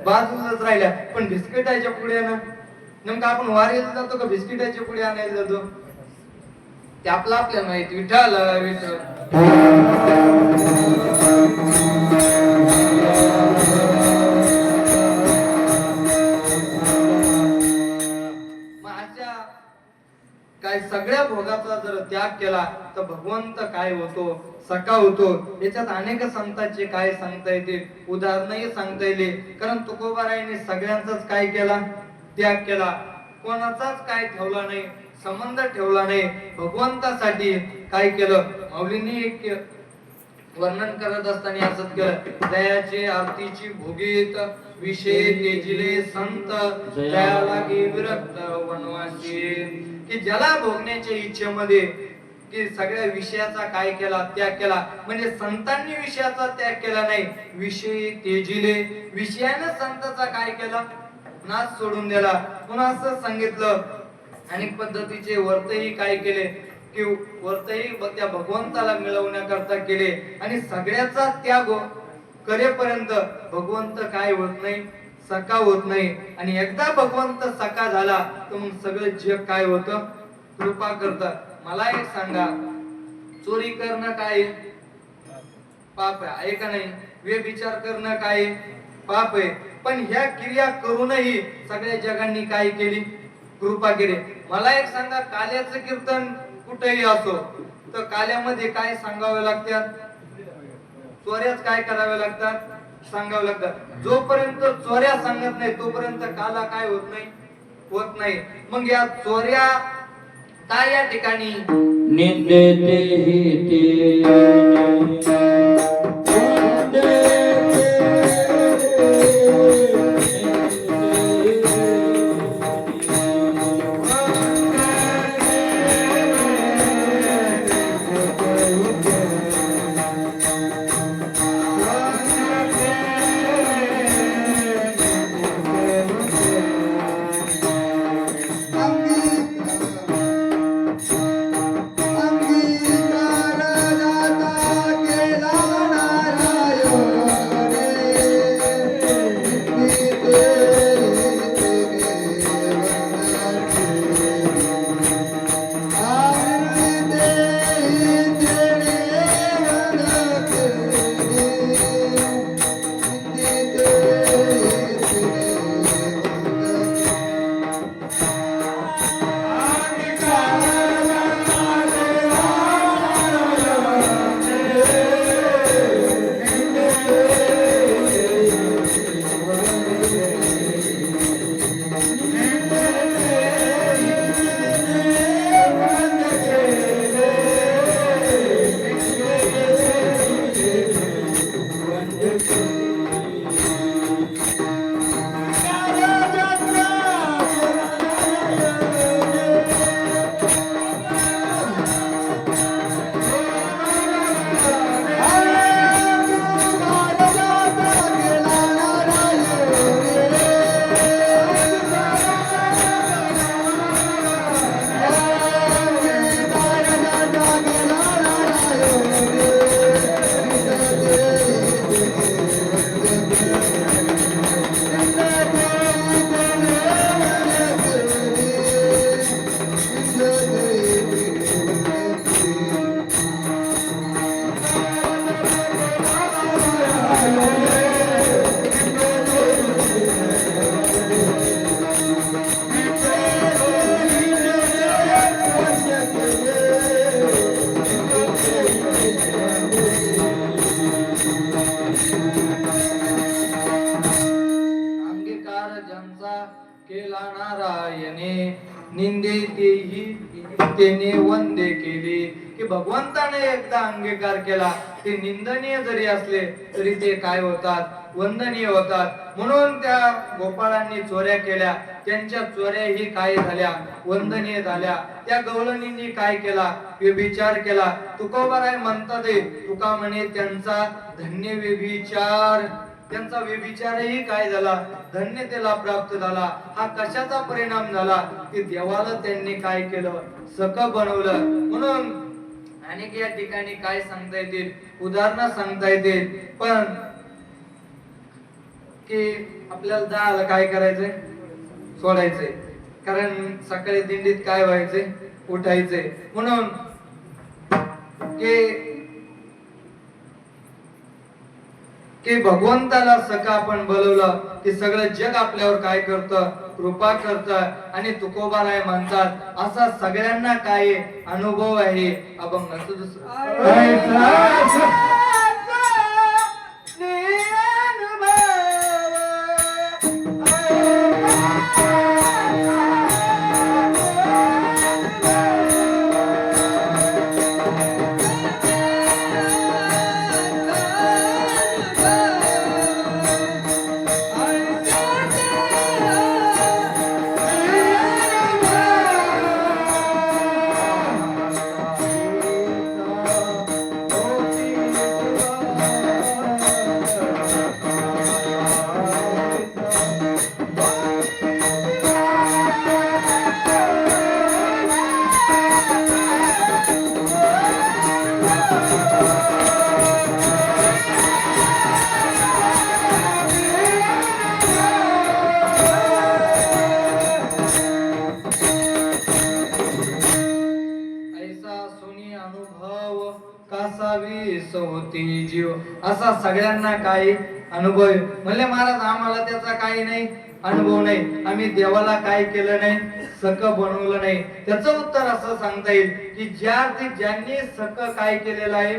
बाजूलाच राहिल्या, पण बिस्किटाच्या पुढे ना नेमकं आपण वारीला जातो का बिस्किटाच्या पुढे आणायला जातो, ते आपलं आपल्या माहिती. विठ्ठल विठ्ठल. काय सगळ्या भोगाचा जर त्याग केला तर भगवंत काय होतो, सखा होतो. याच्यात अनेक संतांचे काय सांगता येतील, उदाहरणही सांगता येईल. कारण तुकोबारायांनी सगळ्यांचाच काय केला, त्याग केला. कोणाचाच काय ठेवला नाही, संबंध ठेवला नाही. भगवंतासाठी काय केलं. माऊलींनी एक वर्णन करत असताना असंच केलं. दयाचे आरतीची भोगीत विषय तेजिले संत, दया लागे विरक्त वनवासी. की ज्याला भोगण्याच्या इच्छेमध्ये की सगळ्या विषयाचा काय केला, त्याग केला. म्हणजे संतांनी विषयाचा त्याग केला नाही, विषय तेजिले, विषयाने संताचा काय केला, नाश सोडून दिला. पुन्हा असं सांगितलं अनेक पद्धतीचे व्रतही काय केले, की व्रतही त्या भगवंताला मिळवण्याकरता केले. आणि सगळ्याचा त्याग करेपर्यंत भगवंत काय होत नाही, सखा होत नाही. आणि एकदा भगवंत सखा झाला तर मग सगळं जग काय होतं, कृपा करतात. मला एक सांगा, चोरी करणं काय पाप आहे का नाही, व्यभिचार करणं काय पाप आहे. पण ह्या क्रिया करूनही सगळ्या जगांनी काय केली, कृपा केली. मला एक सांगा, काल्याचं कीर्तन कुठेही असो तर काल्यामध्ये काय सांगावे लागतात, चोऱ्याच काय करावे लागतात, सांगावे लागतात. जोपर्यंत चोऱ्या सांगत नाही तोपर्यंत काला काय होत नाही, होत नाही. मग या चोऱ्या काय या ठिकाणी निंदेते ही ते केला नारायणे, निंदे तेही तेने वंदे केले. की भगवंताने एकदा अंगीकार केला, ते निंदनीय जरी असले तरी ते काय होतात, वंदनीय होतात. म्हणून त्या गोपाळांनी चोऱ्या केल्या, त्यांच्या चोऱ्याही काय झाल्या, वंदनीय झाल्या. त्या गवळणींनी काय केला, व्यभिचार केला. तुकोबाराय म्हणतात, तुका म्हणे त्यांचा धन्य व्यभिचार, त्यांचा व्यभिचारही काय झाला, धन्यतेला प्राप्त झाला. हा कशाचा परिणाम झाला, की देवाला त्यांनी काय केलं, सख बनवलं. म्हणून अनेक या ठिकाणी काय सांगता येतील, उदाहरणं सांगता येतील. पण की आपल्याला दहाला काय करायचंय, सोडायचंय. कारण सकाळी दिंडीत काय व्हायचंय, उठायचंय. म्हणून की की भगवंताला सखा आपण बोलवलं की सगळं जग आपल्यावर काय करतं, कृपा करतं. आणि तुकोबाराय म्हणतात असा सगळ्यांना काय अनुभव आहे अभंगाचं होती जीव असा सगळ्यांना काही अनुभव आहे. म्हणले महाराज आम्हाला त्याचा काही नाही अनुभव नाही, आम्ही देवाला काय केलं नाही, सक बनवलं नाही. त्याचं उत्तर असं सांगता येईल की ज्यांनी सक काय केलेलं आहे,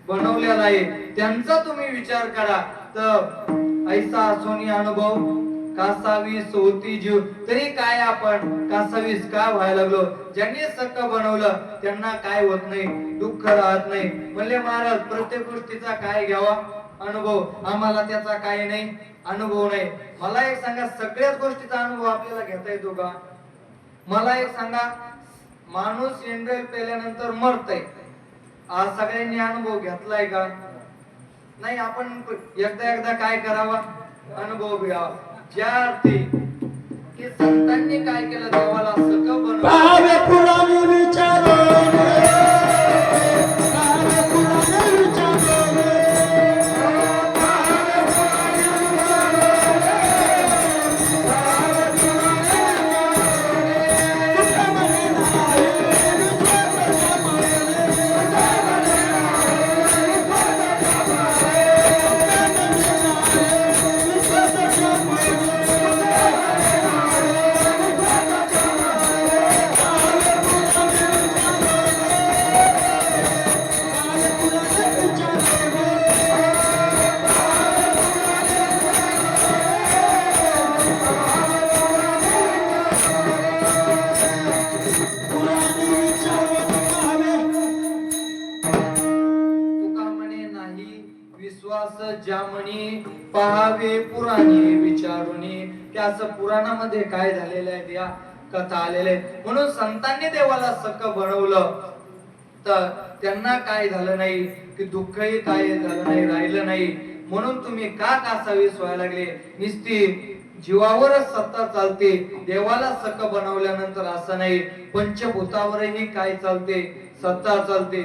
बनवलेला आहे, त्यांचा तुम्ही विचार करा. तर ऐसा असोनी अनुभव कासावीस होती जीव. तरी काय आपण कासावीस का व्हायला लागलो? ज्यांनी सक बनवलं त्यांना काय होत नाही, दुःख राहत नाही. म्हणले महाराज प्रत्येक गोष्टीचा काय घ्यावा अनुभव, आम्हाला त्याचा काही नाही अनुभव नाही. मला एक सांगा, सगळ्याच गोष्टीचा अनुभव आपल्याला घेता येतो का? मला एक सांगा, माणूस इंद्रिय पेल्यानंतर मरतय, आज सगळ्यांनी अनुभव घेतलाय का? नाही. आपण एकदा काय करावा, अनुभव घ्यावा. ज्या अर्थी की संतांनी काय केलं, देवाला सक बनवलं. पुराणे विचार ज्यामणी पहावे पुराणे विचारुनी. की असं पुराणामध्ये काय झालेलं आहे, या कथा आलेल्या आहेत. म्हणून संतांनी देवाला सक बनवलं तर त्यांना काय झालं नाही, की दुःखही काय झालं नाही, राहिलं नाही. म्हणून तुम्ही का कासावीस व्हायला लागले? निस्ती जीवावरच सत्ता चालते, देवाला सक बनवल्यानंतर असं नाही. पंचभूतावरही काय चालते, सत्ता चालते.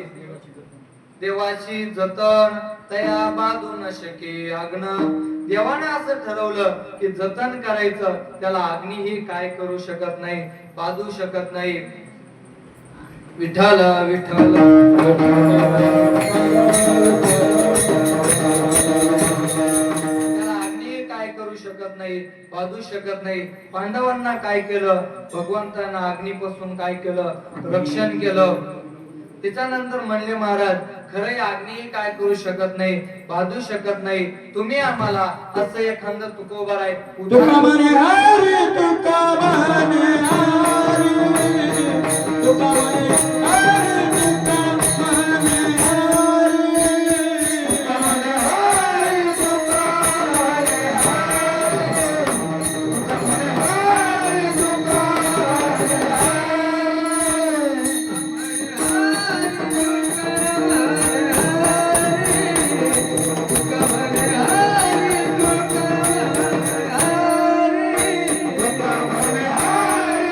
देवाची जतन तया बाधू न शके अग्न. देवाने असं ठरवलं की जतन करायचं, त्याला अग्नी ही काय करू शकत नाही, बाधू शकत नाही. विठ्ठल विठ्ठल त्याला अग्नी काय करू शकत नाही, बाधू शकत नाही. पांडवांना काय केलं, भगवंतांना अग्नीपासून काय केलं, रक्षण केलं. त्याच्यानंतर म्हणले महाराज खरंय अग्नी काय करू शकत नाही, बाधू शकत नाही. तुम्ही आम्हाला असं एखादं तुकोबार आहे, तुका म्हणे हरी, तुका म्हणे हरी, तुका म्हणे हरी, तुका म्हणे हरी, तुका म्हणे हरी, तुका म्हणे हरी, तुका म्हणे हरी, तुका म्हणे हरी.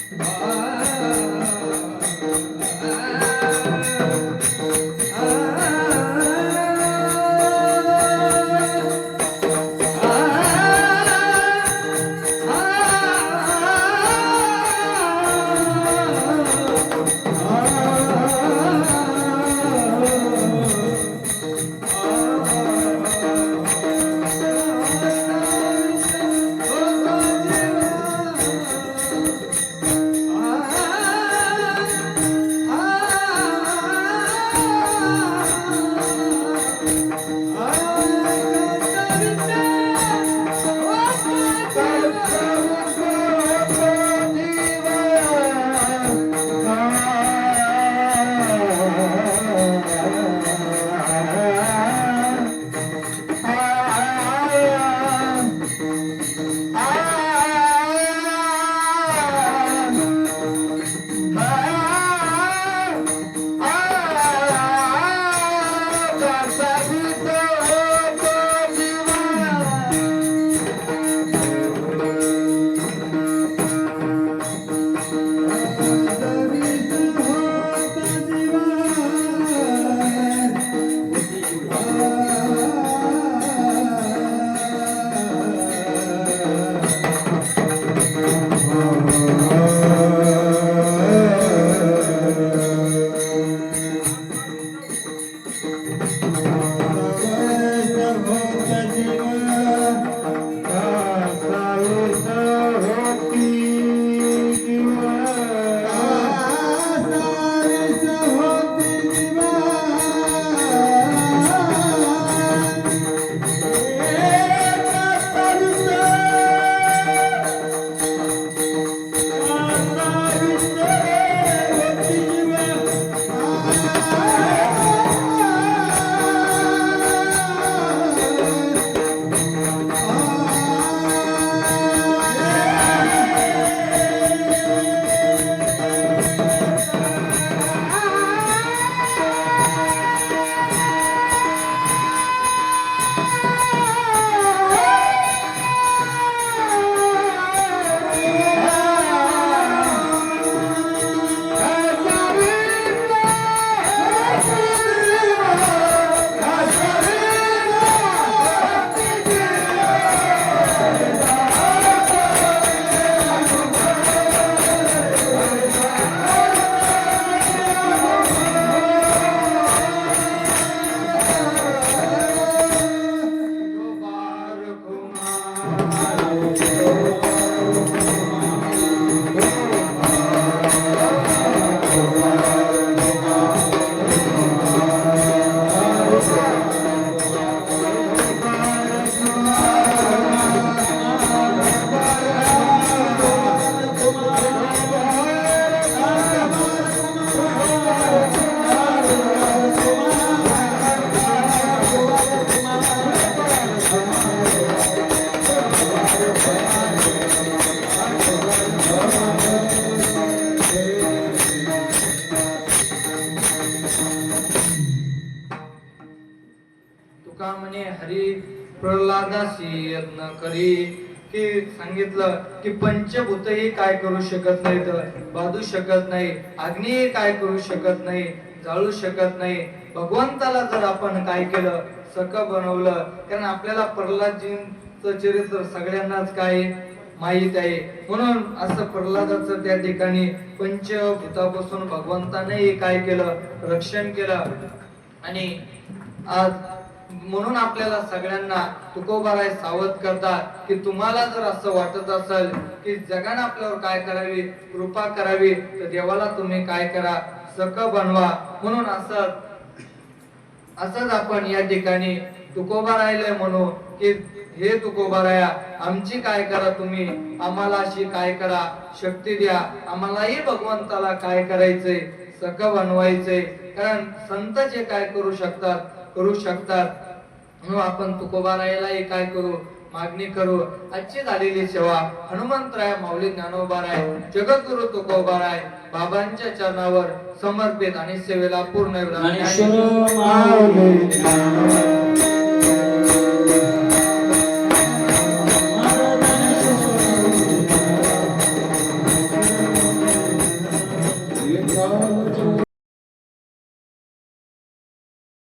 तुका म्हणे हरी प्रल्हादासी यत्न करी की सांगितलं की पंचभूतही काय करू शकत नाहीत, बाधू शकत नाही, अग्नी काय करू शकत नाही, जाळू शकत नाही. भगवंताला जर आपण काय केलं, सख बनवलं, कारण आपल्याला प्रल्हादजींचं चरित्र सगळ्यांनाच काय माहित आहे. म्हणून असं प्रल्हादाचं त्या ठिकाणी पंचभूतापासून भगवंताने काय केलं, रक्षण केलं. आणि आज म्हणून आपल्याला सगळ्यांना तुकोबाराय सावध करतात की तुम्हाला जर असं वाटत असेल की जगाने आपल्यावर काय करावी, कृपा करावी, तर देवाला तुम्ही काय करा, सख बनवा. म्हणून असंच आपण या ठिकाणी तुकोबारायला म्हणू की हे तुकोबाराया, आमची काय करा, तुम्ही आम्हाला अशी काय करा, शक्ती द्या. आम्हालाही भगवंताला काय करायचंय, सख बनवायचंय. कारण संत जे काय करू शकतात. म्हणून आपण तुकोबारायालाही काय करू, मागणी करू. आजची झालेली सेवा हनुमंतराय माऊली ज्ञानोबाराय जगद्गुरु तुकोबाराय बाबांच्या चरणावर समर्पित आणि सेवेला पूर्ण ज्ञानेश्वर माऊली